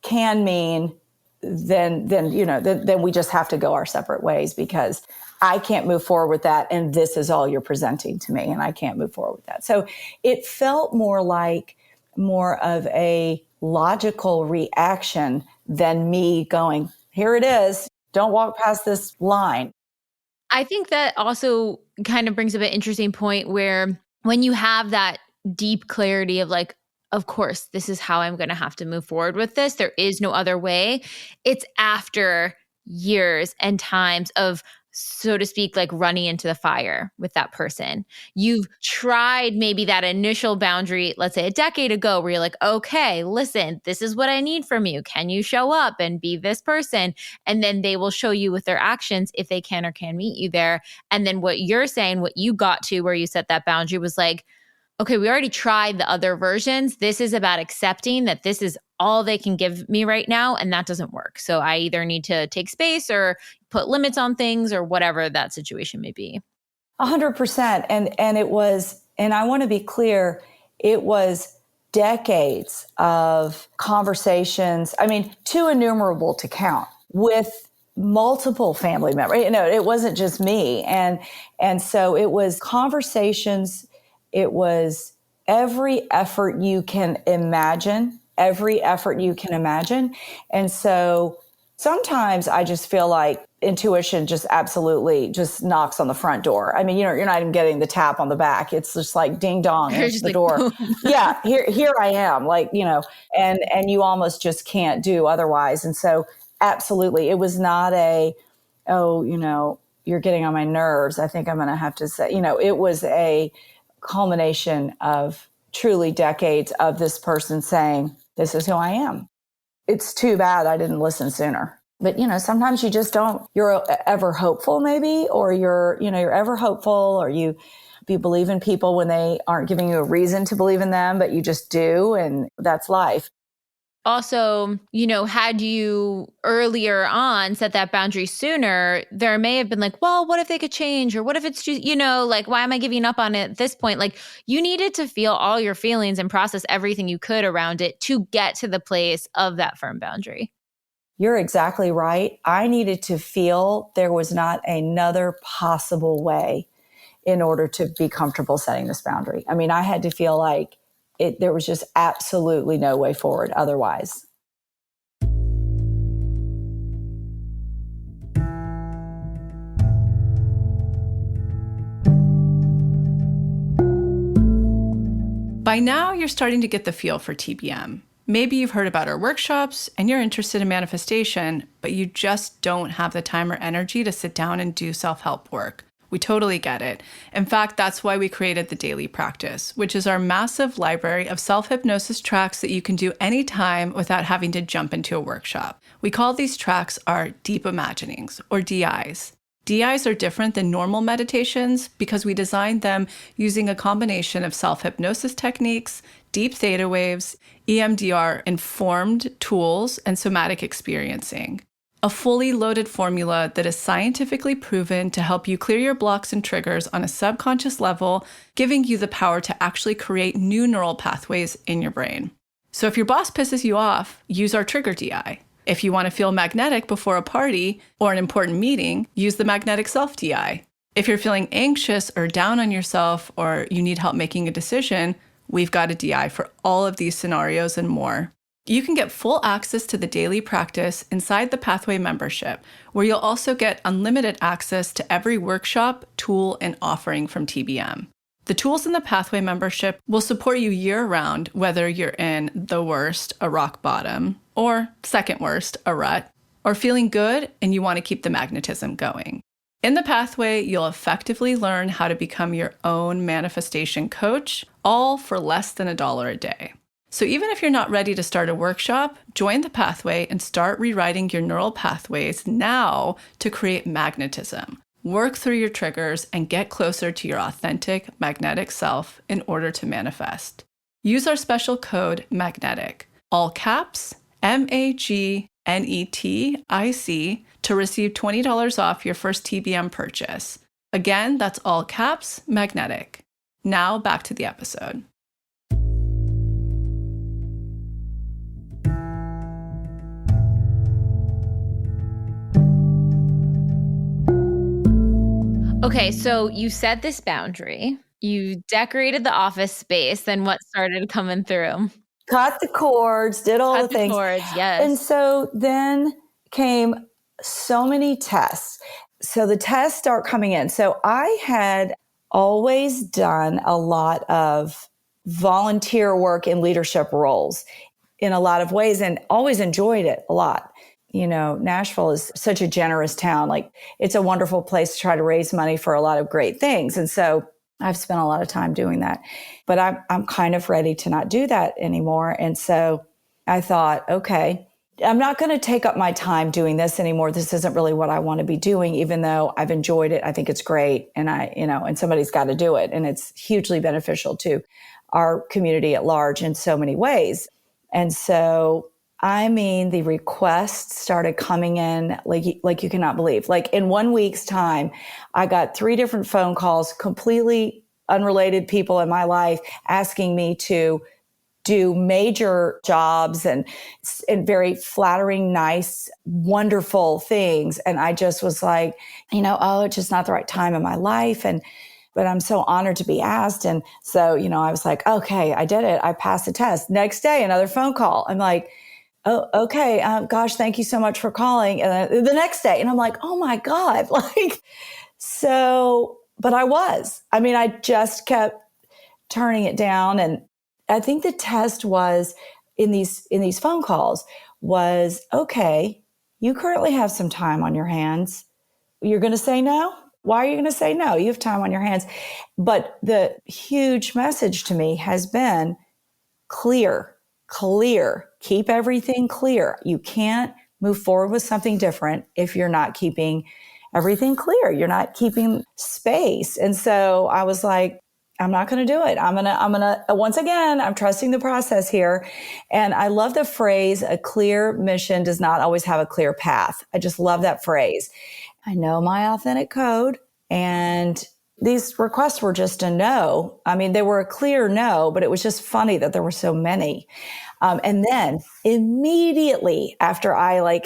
can mean then we just have to go our separate ways because I can't move forward with that. And this is all you're presenting to me. And I can't move forward with that. So it felt more of a logical reaction than me going, here it is. Don't walk past this line. I think that also kind of brings up an interesting point where when you have that deep clarity of like, of course, this is how I'm going to have to move forward with this. There is no other way. It's after years and times of, so to speak, like running into the fire with that person. You've tried maybe that initial boundary, let's say a decade ago, where you're like, okay, listen, this is what I need from you. Can you show up and be this person? And then they will show you with their actions if they can or can meet you there. And then what you're saying, what you got to where you set that boundary was like, okay, we already tried the other versions. This is about accepting that this is all they can give me right now, and that doesn't work. So I either need to take space or put limits on things or whatever that situation may be. 100%. And it was, and I want to be clear, it was decades of conversations. I mean, too innumerable to count with multiple family members. It wasn't just me. And so it was conversations. It was every effort you can imagine. And so sometimes I just feel like intuition just absolutely just knocks on the front door. I mean, you're not even getting the tap on the back. It's just like ding dong, it's the door. Yeah, here I am, and you almost just can't do otherwise. And so absolutely, it was not you're getting on my nerves. I think I'm going to have to say, it was a culmination of truly decades of this person saying, this is who I am. It's too bad I didn't listen sooner. But, sometimes you just don't, you're ever hopeful maybe, or you're ever hopeful, or you believe in people when they aren't giving you a reason to believe in them, but you just do. And that's life. Also, had you earlier on set that boundary sooner, there may have been like, well, what if they could change? Or what if it's just, like, why am I giving up on it at this point? Like, you needed to feel all your feelings and process everything you could around it to get to the place of that firm boundary. You're exactly right. I needed to feel there was not another possible way in order to be comfortable setting this boundary. I mean, I had to feel like there was just absolutely no way forward otherwise. By now, you're starting to get the feel for TBM. Maybe you've heard about our workshops and you're interested in manifestation, but you just don't have the time or energy to sit down and do self-help work. We totally get it. In fact, that's why we created the Daily Practice, which is our massive library of self-hypnosis tracks that you can do anytime without having to jump into a workshop. We call these tracks our Deep Imaginings, or DIs. DIs are different than normal meditations because we designed them using a combination of self-hypnosis techniques, deep theta waves, EMDR-informed tools, and somatic experiencing. A fully loaded formula that is scientifically proven to help you clear your blocks and triggers on a subconscious level, giving you the power to actually create new neural pathways in your brain. So if your boss pisses you off, use our Trigger DI. If you want to feel magnetic before a party or an important meeting, use the Magnetic Self DI. If you're feeling anxious or down on yourself or you need help making a decision, we've got a DI for all of these scenarios and more. You can get full access to the Daily Practice inside the Pathway membership, where you'll also get unlimited access to every workshop, tool, and offering from TBM. The tools in the Pathway membership will support you year-round, whether you're in the worst, a rock bottom, or second worst, a rut, or feeling good and you want to keep the magnetism going. In the Pathway, you'll effectively learn how to become your own manifestation coach, all for less than $1 a day. So even if you're not ready to start a workshop, join the Pathway and start rewriting your neural pathways now to create magnetism. Work through your triggers and get closer to your authentic magnetic self in order to manifest. Use our special code MAGNETIC, all caps, MAGNETIC, to receive $20 off your first TBM purchase. Again, that's all caps, MAGNETIC. Now back to the episode. Okay, so you set this boundary. You decorated the office space. Then what started coming through? Cut the cords, did all the things. Cords, yes. And so then came so many tests. So the tests start coming in. So I had always done a lot of volunteer work in leadership roles in a lot of ways and always enjoyed it a lot. You know, Nashville is such a generous town. Like, it's a wonderful place to try to raise money for a lot of great things. And so I've spent a lot of time doing that, but I'm kind of ready to not do that anymore. And so I thought, okay, I'm not going to take up my time doing this anymore. This isn't really what I want to be doing, even though I've enjoyed it. I think it's great. And and somebody's got to do it. And it's hugely beneficial to our community at large in so many ways. And so the requests started coming in like you cannot believe. Like, in 1 week's time, I got 3 different phone calls, completely unrelated people in my life asking me to do major jobs and very flattering, nice, wonderful things. And I just was like, it's just not the right time in my life. But I'm so honored to be asked. And so, I was like, okay, I did it. I passed the test. Next day, another phone call. I'm like, oh, okay. Gosh, thank you so much for calling. And then the next day, and I'm like, oh my God, but I just kept turning it down. And I think the test was in these phone calls was, okay, you currently have some time on your hands. You're going to say no? Why are you going to say no? You have time on your hands. But the huge message to me has been clear. Keep everything clear. You can't move forward with something different if you're not keeping everything clear. You're not keeping space. And so I was like, I'm not going to do it. I'm going to, once again, I'm trusting the process here. And I love the phrase, a clear mission does not always have a clear path. I just love that phrase. I know my authentic code, and these requests were just a no. They were a clear no, but it was just funny that there were so many. And then immediately after I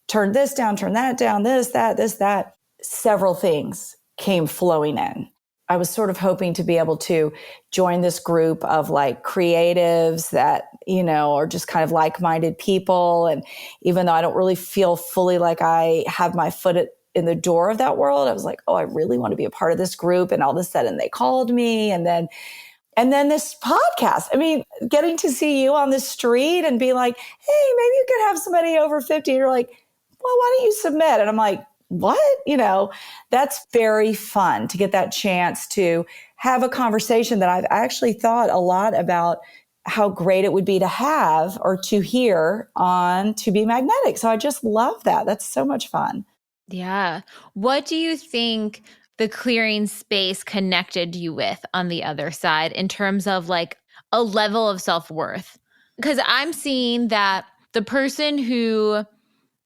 turned this down, turned that down, this, that, several things came flowing in. I was sort of hoping to be able to join this group of creatives that, are just kind of like-minded people. And even though I don't really feel fully like I have my foot in the door of that world, I was like, oh, I really want to be a part of this group. And all of a sudden they called me. And then And then this podcast, I mean, getting to see you on the street and be like, hey, maybe you could have somebody over 50. And you're like, well, why don't you submit? And I'm like, what? That's very fun to get that chance to have a conversation that I've actually thought a lot about how great it would be to have or to hear on To Be Magnetic. So I just love that. That's so much fun. Yeah. What do you think the clearing space connected you with on the other side in terms of like a level of self-worth? Because I'm seeing that the person who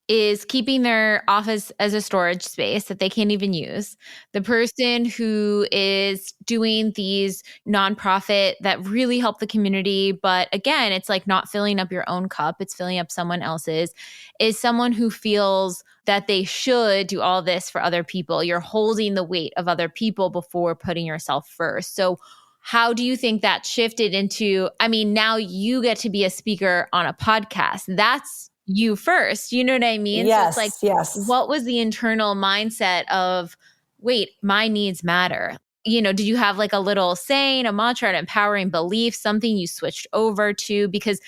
is keeping their office as a storage space that they can't even use, the person who is doing these nonprofit that really help the community, but again, it's like not filling up your own cup, it's filling up someone else's, is someone who feels that they should do all this for other people. You're holding the weight of other people before putting yourself first. So how do you think that shifted into, I mean, now you get to be a speaker on a podcast. That's you first. You know what I mean? Yes, so it's like, yes. what was the internal mindset of, wait, my needs matter? Did you have like a little saying, a mantra, an empowering belief, something you switched over to? Because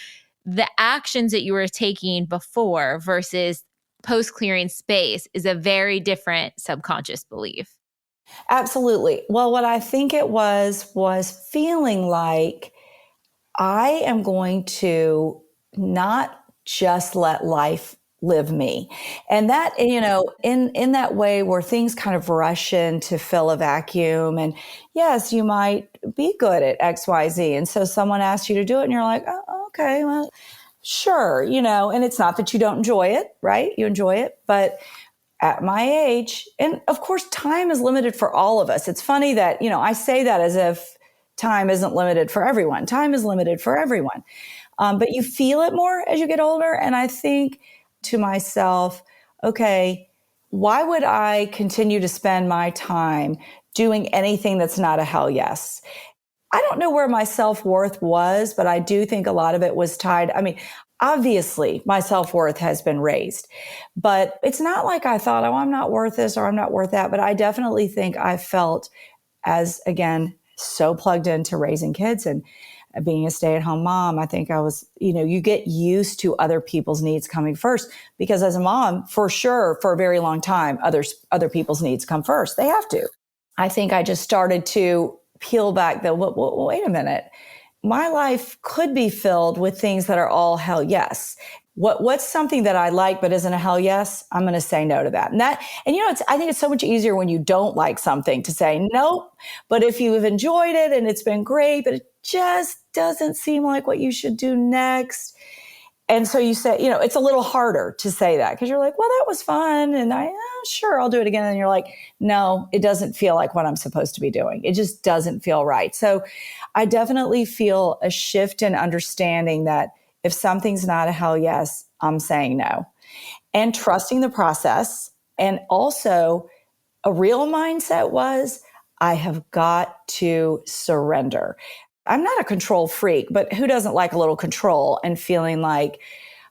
the actions that you were taking before versus post-clearing space is a very different subconscious belief. Absolutely. Well, what I think it was feeling like I am going to not just let life live me. And that, in that way where things kind of rush in to fill a vacuum. And yes, you might be good at X, Y, Z. And so someone asks you to do it and you're like, oh, okay, well, sure. And it's not that you don't enjoy it, right? You enjoy it, but at my age, and of course, time is limited for all of us. It's funny that, I say that as if time isn't limited for everyone. Time is limited for everyone. But you feel it more as you get older. And I think to myself, okay, why would I continue to spend my time doing anything that's not a hell yes? I don't know where my self-worth was, but I do think a lot of it was tied. I mean, obviously my self-worth has been raised, but it's not like I thought, oh, I'm not worth this or I'm not worth that. But I definitely think I felt as, again, so plugged into raising kids and being a stay-at-home mom. I think I was, you get used to other people's needs coming first, because as a mom, for sure, for a very long time, other people's needs come first. They have to. I think I just started to peel back wait a minute. My life could be filled with things that are all hell yes. What's something that I like but isn't a hell yes? I'm going to say no to that. I think it's so much easier when you don't like something to say no. But if you've enjoyed it and it's been great, but it just doesn't seem like what you should do next. And so you say, it's a little harder to say that because you're like, well, that was fun. And sure, I'll do it again. And you're like, no, it doesn't feel like what I'm supposed to be doing. It just doesn't feel right. So I definitely feel a shift in understanding that if something's not a hell yes, I'm saying no, and trusting the process. And also a real mindset was, I have got to surrender. I'm not a control freak, but who doesn't like a little control and feeling like,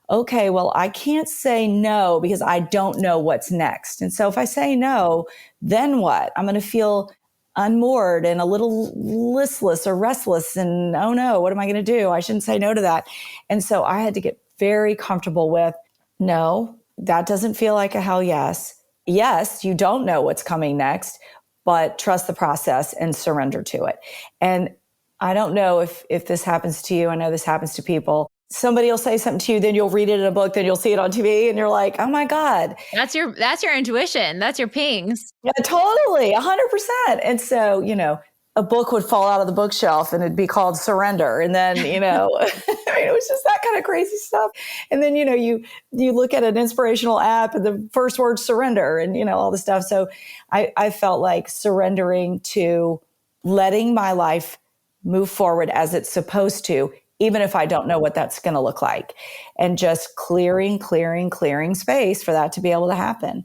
okay, well, I can't say no because I don't know what's next. And so if I say no, then what? I'm going to feel unmoored and a little listless or restless. And oh no, what am I going to do? I shouldn't say no to that. And so I had to get very comfortable with, no, that doesn't feel like a hell yes. Yes, you don't know what's coming next, but trust the process and surrender to it. And I don't know if this happens to you. I know this happens to people. Somebody will say something to you, then you'll read it in a book, then you'll see it on TV, and you're like, oh my God. That's your intuition. That's your pings. Yeah, totally, 100%. And so, a book would fall out of the bookshelf and it'd be called Surrender. And then, it was just that kind of crazy stuff. And then, you look at an inspirational app and the first word surrender and, all the stuff. So I felt like surrendering to letting my life move forward as it's supposed to, even if I don't know what that's going to look like, and just clearing space for that to be able to happen.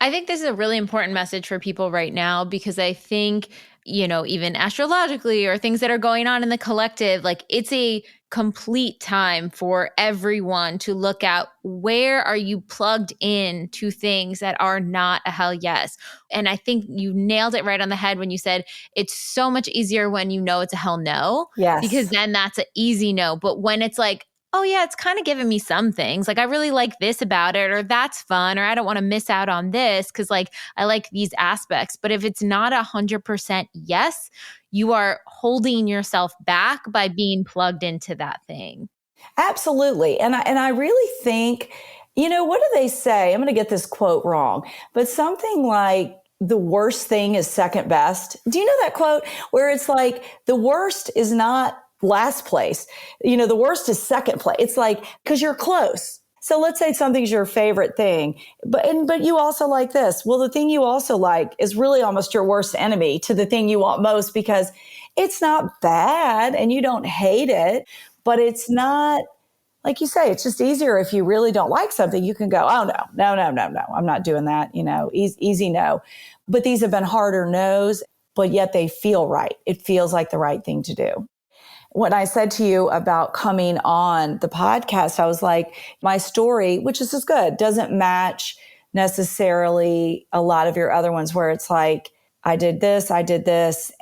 I think this is a really important message for people right now, because I think even astrologically or things that are going on in the collective, like it's a complete time for everyone to look at where are you plugged in to things that are not a hell yes. And I think you nailed it right on the head when you said it's so much easier when you know it's a hell no, because Yes. then that's an easy no. But when it's like, oh yeah, it's kind of giving me some things. Like I really like this about it, or that's fun, or I don't want to miss out on this because like I like these aspects. But if it's not 100% yes, you are holding yourself back by being plugged into that thing. Absolutely. And I really think, what do they say? I'm going to get this quote wrong, but something like the worst thing is second best. Do you know that quote where it's like the worst is not last place? The worst is second place. It's like, because you're close. So let's say something's your favorite thing, but you also like this. Well, the thing you also like is really almost your worst enemy to the thing you want most, because it's not bad and you don't hate it, but it's not, like you say, it's just easier if you really don't like something, you can go, oh no, I'm not doing that, easy no. But these have been harder no's, but yet they feel right. It feels like the right thing to do. When I said to you about coming on the podcast, I was like, my story, which is just good, doesn't match necessarily a lot of your other ones where it's like, I did this,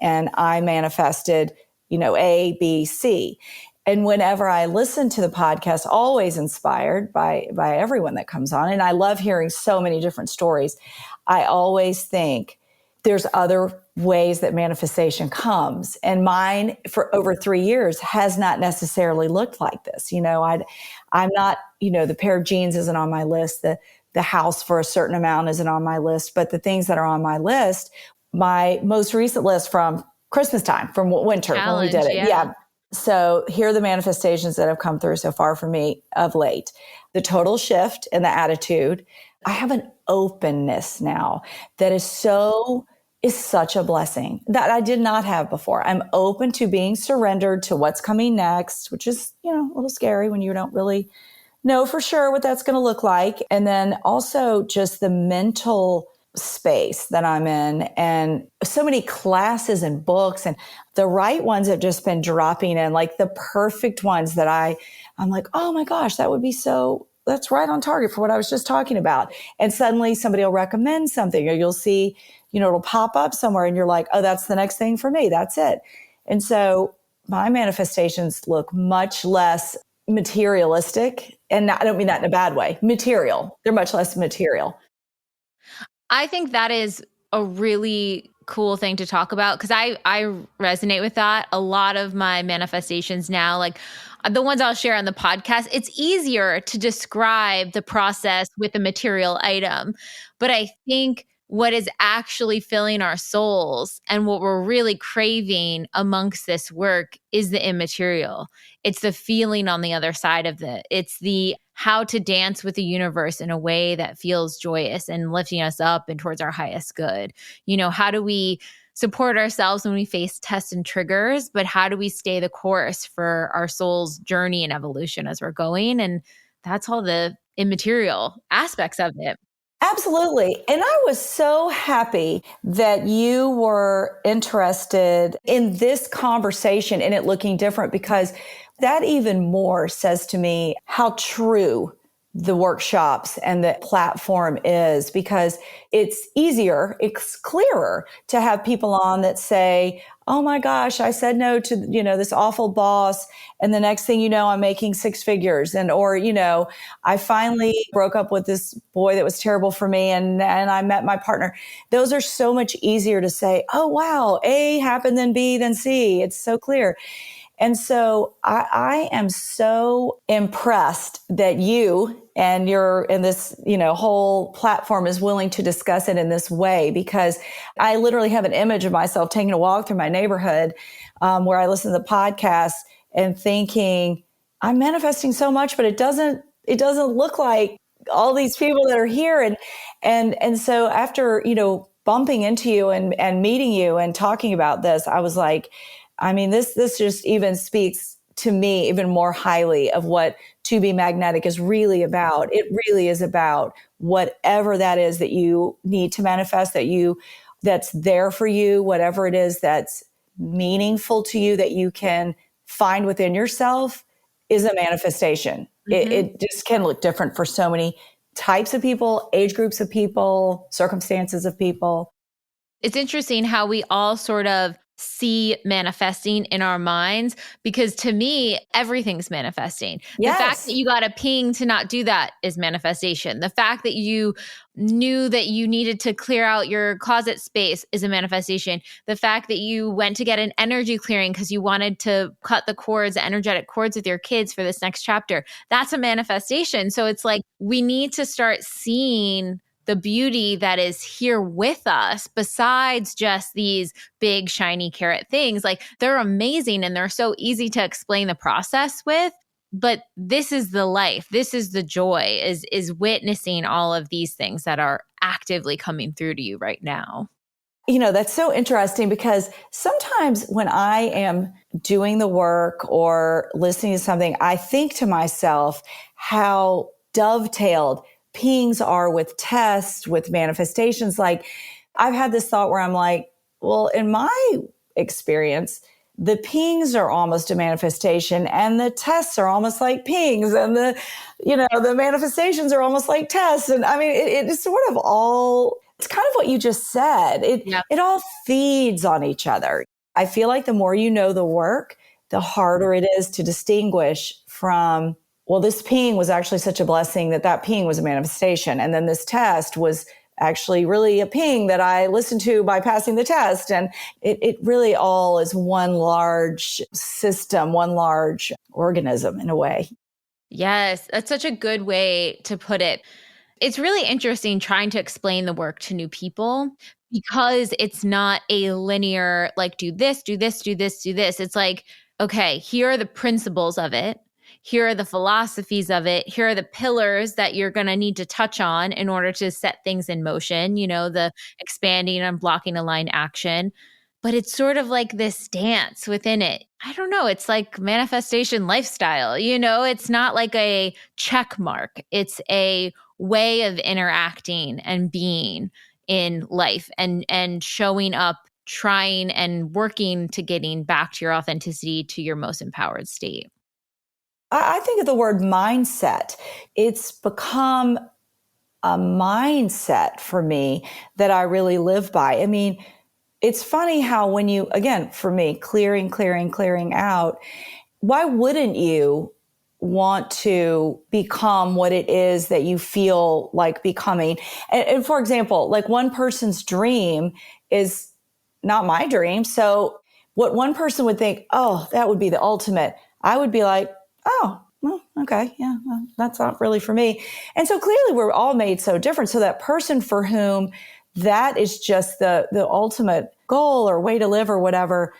and I manifested, A, B, C. And whenever I listen to the podcast, always inspired by everyone that comes on, and I love hearing so many different stories, I always think there's other ways that manifestation comes. And mine for over 3 years has not necessarily looked like this. I'm not, the pair of jeans isn't on my list. The house for a certain amount isn't on my list, but the things that are on my list, my most recent list from Christmas time, from winter, Challenge, when we did it. yeah. So here are the manifestations that have come through so far for me of late. The total shift in the attitude. I have an openness now that is such a blessing that I did not have before. I'm open to being surrendered to what's coming next, which is, a little scary when you don't really know for sure what that's going to look like. And then also just the mental space that I'm in, and so many classes and books, and the right ones have just been dropping in, like the perfect ones that I'm like, oh my gosh, that's right on target for what I was just talking about. And suddenly somebody will recommend something, or you'll see, it'll pop up somewhere and you're like, oh, that's the next thing for me. That's it. And so my manifestations look much less materialistic. And I don't mean that in a bad way. Material. They're much less material. I think that is a really cool thing to talk about, because I resonate with that. A lot of my manifestations now, like the ones I'll share on the podcast, it's easier to describe the process with a material item. But I think what is actually filling our souls and what we're really craving amongst this work is the immaterial. It's the feeling on the other side of it. It's the how to dance with the universe in a way that feels joyous and lifting us up and towards our highest good. How do we support ourselves when we face tests and triggers, but how do we stay the course for our soul's journey and evolution as we're going? And that's all the immaterial aspects of it. Absolutely. And I was so happy that you were interested in this conversation and it looking different, because that even more says to me how true the workshops and the platform is, because it's easier, it's clearer to have people on that say, oh my gosh, I said no to, this awful boss. And the next thing you know, I'm making six figures. Or I finally broke up with this boy that was terrible for me. And I met my partner. Those are so much easier to say, oh, wow, A happened, then B, then C. It's so clear. And so I am so impressed that you and this, whole platform is willing to discuss it in this way, because I literally have an image of myself taking a walk through my neighborhood where I listen to the podcast and thinking, I'm manifesting so much, but it doesn't look like all these people that are here. And so after, bumping into you and meeting you and talking about this, I was like, this just even speaks to me even more highly of what To Be Magnetic is really about. It really is about whatever that is that you need to manifest, that you that's there for you, whatever it is that's meaningful to you that you can find within yourself is a manifestation. It just can look different for so many types of people, age groups of people, circumstances of people. It's interesting how we all sort of see manifesting in our minds, because to me, everything's manifesting. Yes. The fact that you got a ping to not do that is manifestation. The fact that you knew that you needed to clear out your closet space is a manifestation. The fact that you went to get an energy clearing because you wanted to cut the cords, the energetic cords with your kids for this next chapter, that's a manifestation. So it's like we need to start seeing the beauty that is here with us besides just these big shiny carrot things. Like they're amazing and they're so easy to explain the process with, but this is the life. This is the joy is witnessing all of these things that are actively coming through to you right now. You know, that's so interesting because sometimes when I am doing the work or listening to something, I think to myself how dovetailed pings are with tests, with manifestations. Like I've had this thought where I'm like, well, in my experience, the pings are almost a manifestation and the tests are almost like pings and the manifestations are almost like tests. And I mean, it's sort of all, it's kind of what you just said. It all feeds on each other. I feel like the more you know the work, the harder it is to distinguish from, well, this ping was actually such a blessing that ping was a manifestation. And then this test was actually really a ping that I listened to by passing the test. And it really all is one large system, one large organism in a way. Yes, that's such a good way to put it. It's really interesting trying to explain the work to new people because it's not a linear, like do this, do this, do this, do this. It's like, okay, here are the principles of it. Here are the philosophies of it. Here are the pillars that you're going to need to touch on in order to set things in motion, the expanding and blocking aligned action. But it's sort of like this dance within it. I don't know. It's like manifestation lifestyle. It's not like a check mark. It's a way of interacting and being in life and showing up, trying and working to getting back to your authenticity, to your most empowered state. I think of the word mindset. It's become a mindset for me that I really live by. I mean, it's funny how when you, again, for me, clearing out, why wouldn't you want to become what it is that you feel like becoming? And for example, like one person's dream is not my dream. So what one person would think, oh, that would be the ultimate, I would be like, oh, well, okay. Yeah, well, that's not really for me. And so clearly we're all made so different. So that person for whom that is just the ultimate goal or way to live or whatever,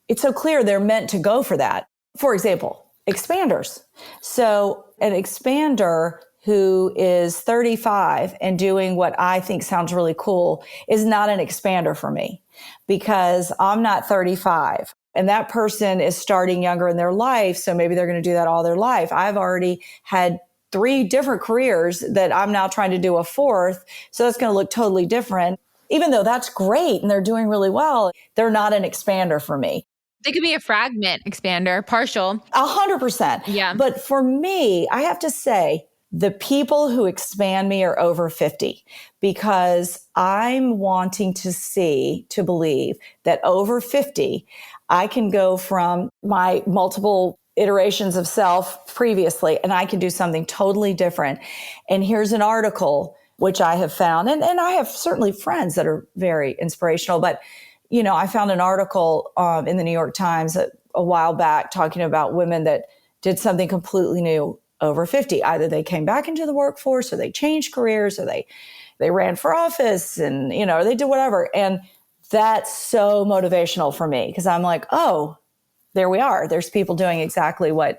it's so clear they're meant to go for that. For example, expanders. So an expander who is 35 and doing what I think sounds really cool is not an expander for me because I'm not 35. And that person is starting younger in their life. So maybe they're going to do that all their life. I've already had 3 different careers that I'm now trying to do a 4th. So that's going to look totally different. Even though that's great and they're doing really well, they're not an expander for me. They could be a fragment expander, partial. 100%. Yeah. But for me, I have to say, the people who expand me are over 50 because I'm wanting to believe that over 50, I can go from my multiple iterations of self previously and I can do something totally different. And here's an article which I have found, and I have certainly friends that are very inspirational, but I found an article in the New York Times a while back talking about women that did something completely new over 50. Either they came back into the workforce or they changed careers or they ran for office and, they did whatever. And that's so motivational for me because I'm like, oh, there we are. There's people doing exactly what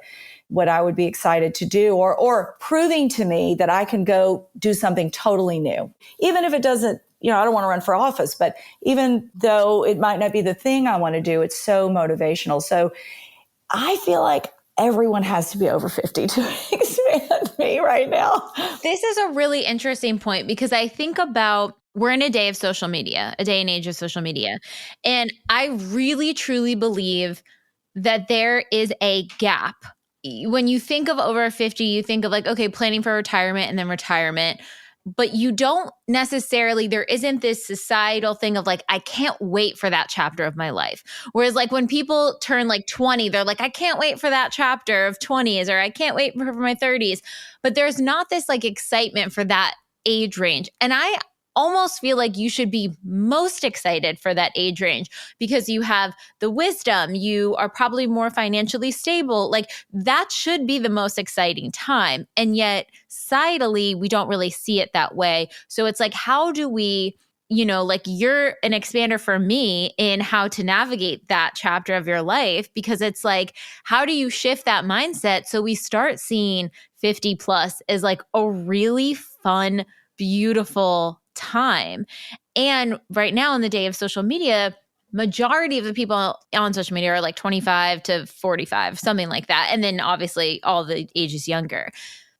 I would be excited to do or proving to me that I can go do something totally new. Even if it doesn't, I don't want to run for office, but even though it might not be the thing I want to do, it's so motivational. So I feel like everyone has to be over 50 to expand me right now. This is a really interesting point because I think about we're in a day of social media, a day and age of social media. And I really, truly believe that there is a gap. When you think of over 50, you think of like, okay, planning for retirement and then retirement. But you don't necessarily, there isn't this societal thing of like, I can't wait for that chapter of my life. Whereas like when people turn like 20, they're like, I can't wait for that chapter of 20s, or I can't wait for my 30s. But there's not this like excitement for that age range. And I almost feel like you should be most excited for that age range because you have the wisdom, you are probably more financially stable. Like that should be the most exciting time. And yet societally, we don't really see it that way. So it's like, how do we, like you're an expander for me in how to navigate that chapter of your life, because it's like, how do you shift that mindset so we start seeing 50 plus as like a really fun, beautiful time. And right now in the day of social media, majority of the people on social media are like 25 to 45, something like that. And then obviously all the ages younger.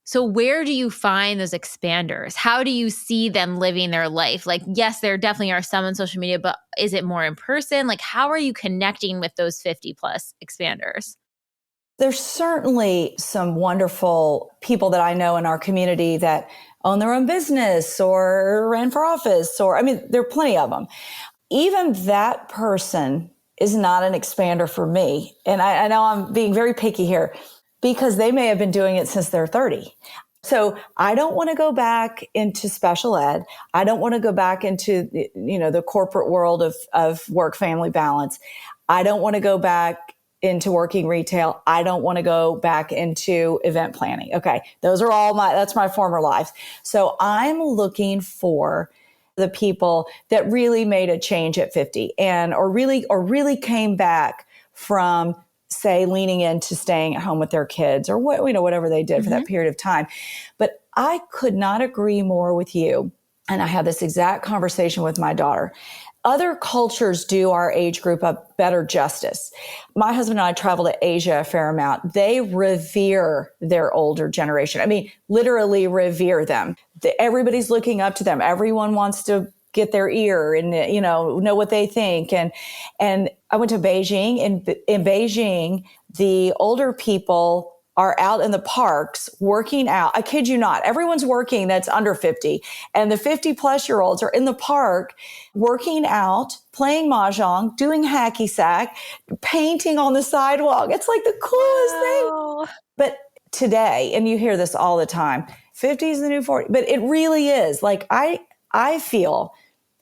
So where do you find those expanders? How do you see them living their life? Like, yes, there definitely are some on social media, but is it more in person? Like, how are you connecting with those 50 plus expanders? There's certainly some wonderful people that I know in our community that own their own business or ran for office, or, I mean, there are plenty of them. Even that person is not an expander for me. And I know I'm being very picky here because they may have been doing it since they're 30. So I don't want to go back into special ed. I don't want to go back into, the corporate world of work-family balance. I don't want to go back into working retail. I don't want to go back into event planning. Okay. Those are that's my former lives. So I'm looking for the people that really made a change at 50 or really came back from, say, leaning into staying at home with their kids or whatever they did for that period of time. But I could not agree more with you. And I had this exact conversation with my daughter. Other cultures do our age group a better justice. My husband and I travel to Asia a fair amount. They revere their older generation. I mean, literally revere them. Everybody's looking up to them. Everyone wants to get their ear and, know what they think. And I went to Beijing. In Beijing, the older people are out in the parks working out. I kid you not. Everyone's working that's under 50. And the 50 plus year olds are in the park working out, playing mahjong, doing hacky sack, painting on the sidewalk. It's like the coolest thing. But today, and you hear this all the time, 50 is the new 40, but it really is. Like I feel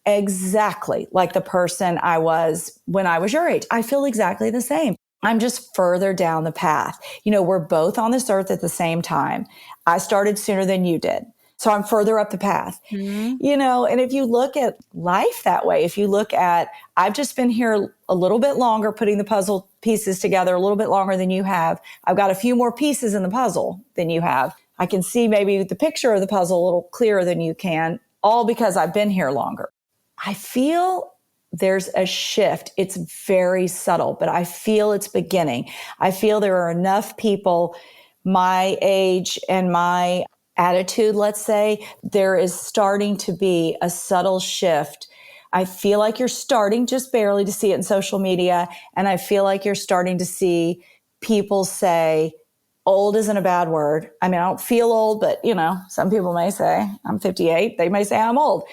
exactly like the person I was when I was your age. I feel exactly the same. I'm just further down the path. We're both on this earth at the same time. I started sooner than you did. So I'm further up the path, and if you look at life that way, if you look at, I've just been here a little bit longer, putting the puzzle pieces together a little bit longer than you have. I've got a few more pieces in the puzzle than you have. I can see maybe the picture of the puzzle a little clearer than you can, all because I've been here longer. I feel there's a shift. It's very subtle, but I feel it's beginning. I feel there are enough people my age and my attitude, let's say, there is starting to be a subtle shift. I feel like you're starting just barely to see it in social media. And I feel like you're starting to see people say, old isn't a bad word. I mean, I don't feel old, but some people may say I'm 58. They may say I'm old.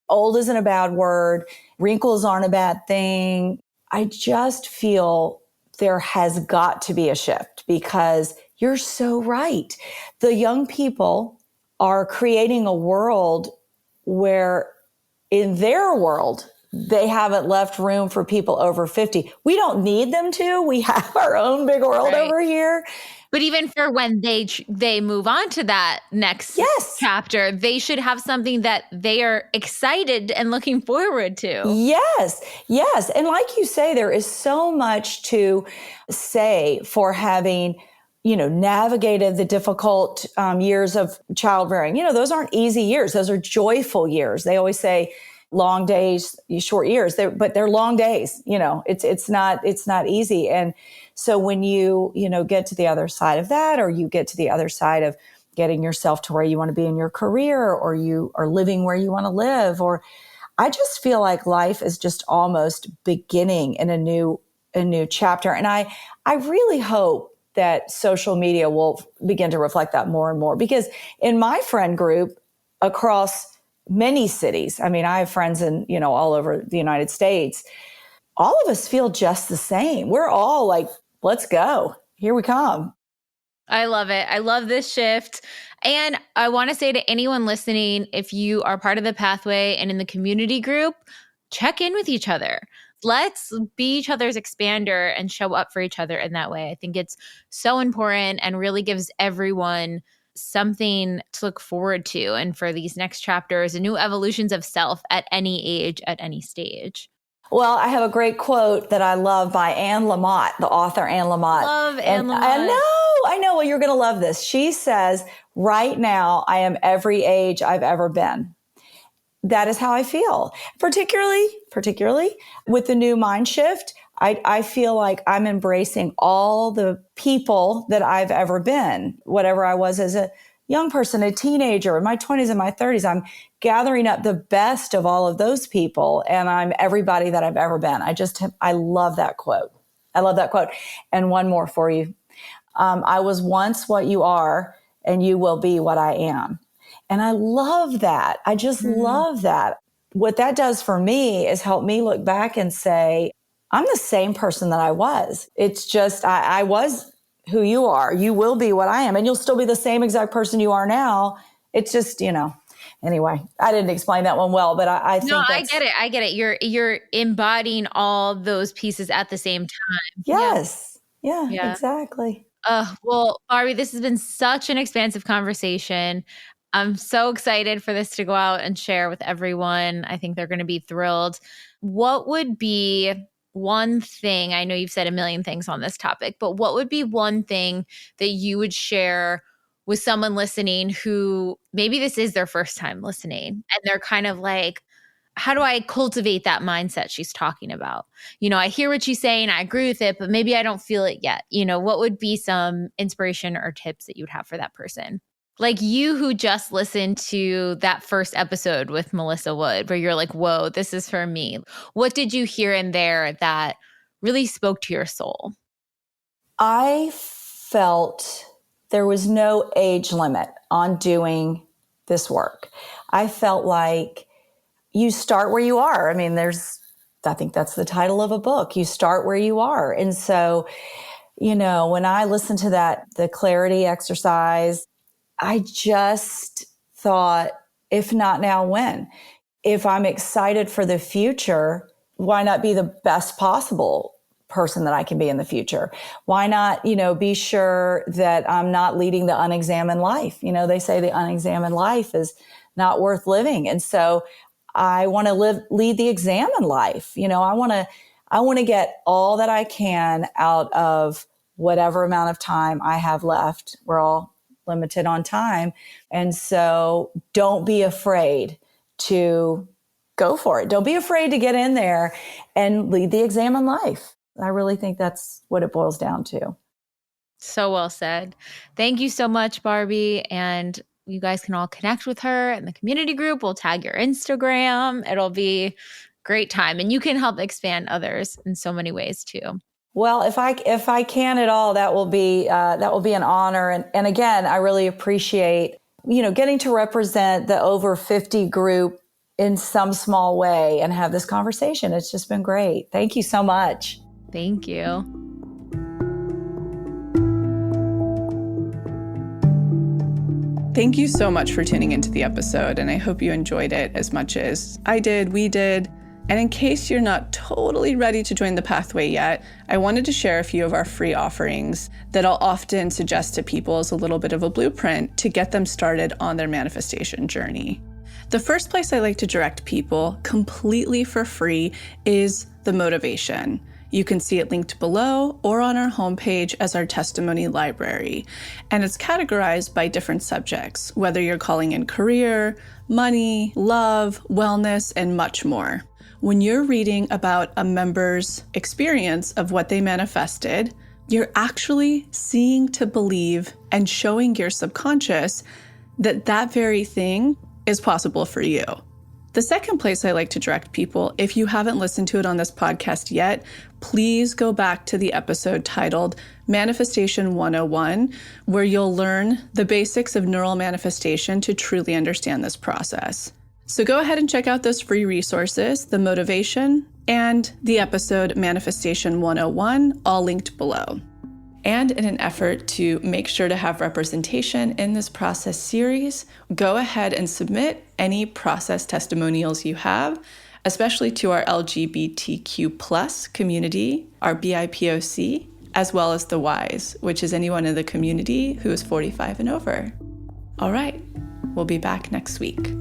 Old isn't a bad word. Wrinkles aren't a bad thing. I just feel there has got to be a shift because you're so right. The young people are creating a world where in their world, they haven't left room for people over 50. We don't need them to. We have our own big world over here. But even for when they move on to that next chapter, they should have something that they are excited and looking forward to. Yes. And like you say, there is so much to say for having, navigated the difficult years of childbearing. Those aren't easy years. Those are joyful years. They always say long days, short years, but they're long days. It's not easy. And so when you get to the other side of that, or you get to the other side of getting yourself to where you want to be in your career, or you are living where you want to live, or I just feel like life is just almost beginning in a new chapter. And I really hope that social media will begin to reflect that more and more, because in my friend group across many cities, I mean, I have friends in, all over the United States, all of us feel just the same. We're all like, let's go. Here we come. I love it. I love this shift. And I want to say to anyone listening, if you are part of the pathway and in the community group, check in with each other. Let's be each other's expander and show up for each other in that way. I think it's so important and really gives everyone something to look forward to. And for these next chapters and new evolutions of self at any age, at any stage. Well, I have a great quote that I love by Anne Lamott, the author Anne Lamott. Love Anne Lamott. I know. Well, you're going to love this. She says, right now, I am every age I've ever been. That is how I feel, particularly with the new mind shift. I feel like I'm embracing all the people that I've ever been, whatever I was as a young person, a teenager, in my 20s and my 30s. I'm gathering up the best of all of those people, and I'm everybody that I've ever been. I love that quote. I love that quote. And one more for you. I was once what you are, and you will be what I am. And I love that. I just love that. What that does for me is help me look back and say, I'm the same person that I was. It's just, I was who you are. You will be what I am. And you'll still be the same exact person you are now. It's just, anyway, I didn't explain that one well, but I think I get it. You're embodying all those pieces at the same time. Yes. Yeah. Exactly. Well, Barby, this has been such an expansive conversation. I'm so excited for this to go out and share with everyone. I think they're going to be thrilled. What would be one thing, I know you've said a million things on this topic, but what would be one thing that you would share with someone listening who maybe this is their first time listening and they're kind of like, how do I cultivate that mindset she's talking about? I hear what she's saying, I agree with it, but maybe I don't feel it yet. What would be some inspiration or tips that you'd have for that person? Like you who just listened to that first episode with Melissa Wood, where you're like, whoa, this is for me. What did you hear in there that really spoke to your soul? I felt there was no age limit on doing this work. I felt like you start where you are. I mean, I think that's the title of a book. You start where you are. And so, when I listened to the clarity exercise, I just thought, if not now, when? If I'm excited for the future, why not be the best possible person that I can be in the future? Why not, be sure that I'm not leading the unexamined life? They say the unexamined life is not worth living. And so I want to lead the examined life. I want to get all that I can out of whatever amount of time I have left. We're all limited on time. And so don't be afraid to go for it. Don't be afraid to get in there and lead the examined life. I really think that's what it boils down to. So well said. Thank you so much, Barby. And you guys can all connect with her in the community group. We'll tag your Instagram. It'll be a great time. And you can help expand others in so many ways too. Well, if I can at all, that will be an honor. And again, I really appreciate, getting to represent the over 50 group in some small way and have this conversation. It's just been great. Thank you so much. Thank you. Thank you so much for tuning into the episode, and I hope you enjoyed it as much as I did, we did. And in case you're not totally ready to join the pathway yet, I wanted to share a few of our free offerings that I'll often suggest to people as a little bit of a blueprint to get them started on their manifestation journey. The first place I like to direct people completely for free is the motivation. You can see it linked below or on our homepage as our testimony library. And it's categorized by different subjects, whether you're calling in career, money, love, wellness, and much more. When you're reading about a member's experience of what they manifested, you're actually seeing to believe and showing your subconscious that that very thing is possible for you. The second place I like to direct people, if you haven't listened to it on this podcast yet, please go back to the episode titled Manifestation 101, where you'll learn the basics of neural manifestation to truly understand this process. So go ahead and check out those free resources, the motivation and the episode Manifestation 101, all linked below. And in an effort to make sure to have representation in this process series, go ahead and submit any process testimonials you have, especially to our LGBTQ+ community, our BIPOC, as well as the Ys, which is anyone in the community who is 45 and over. All right, we'll be back next week.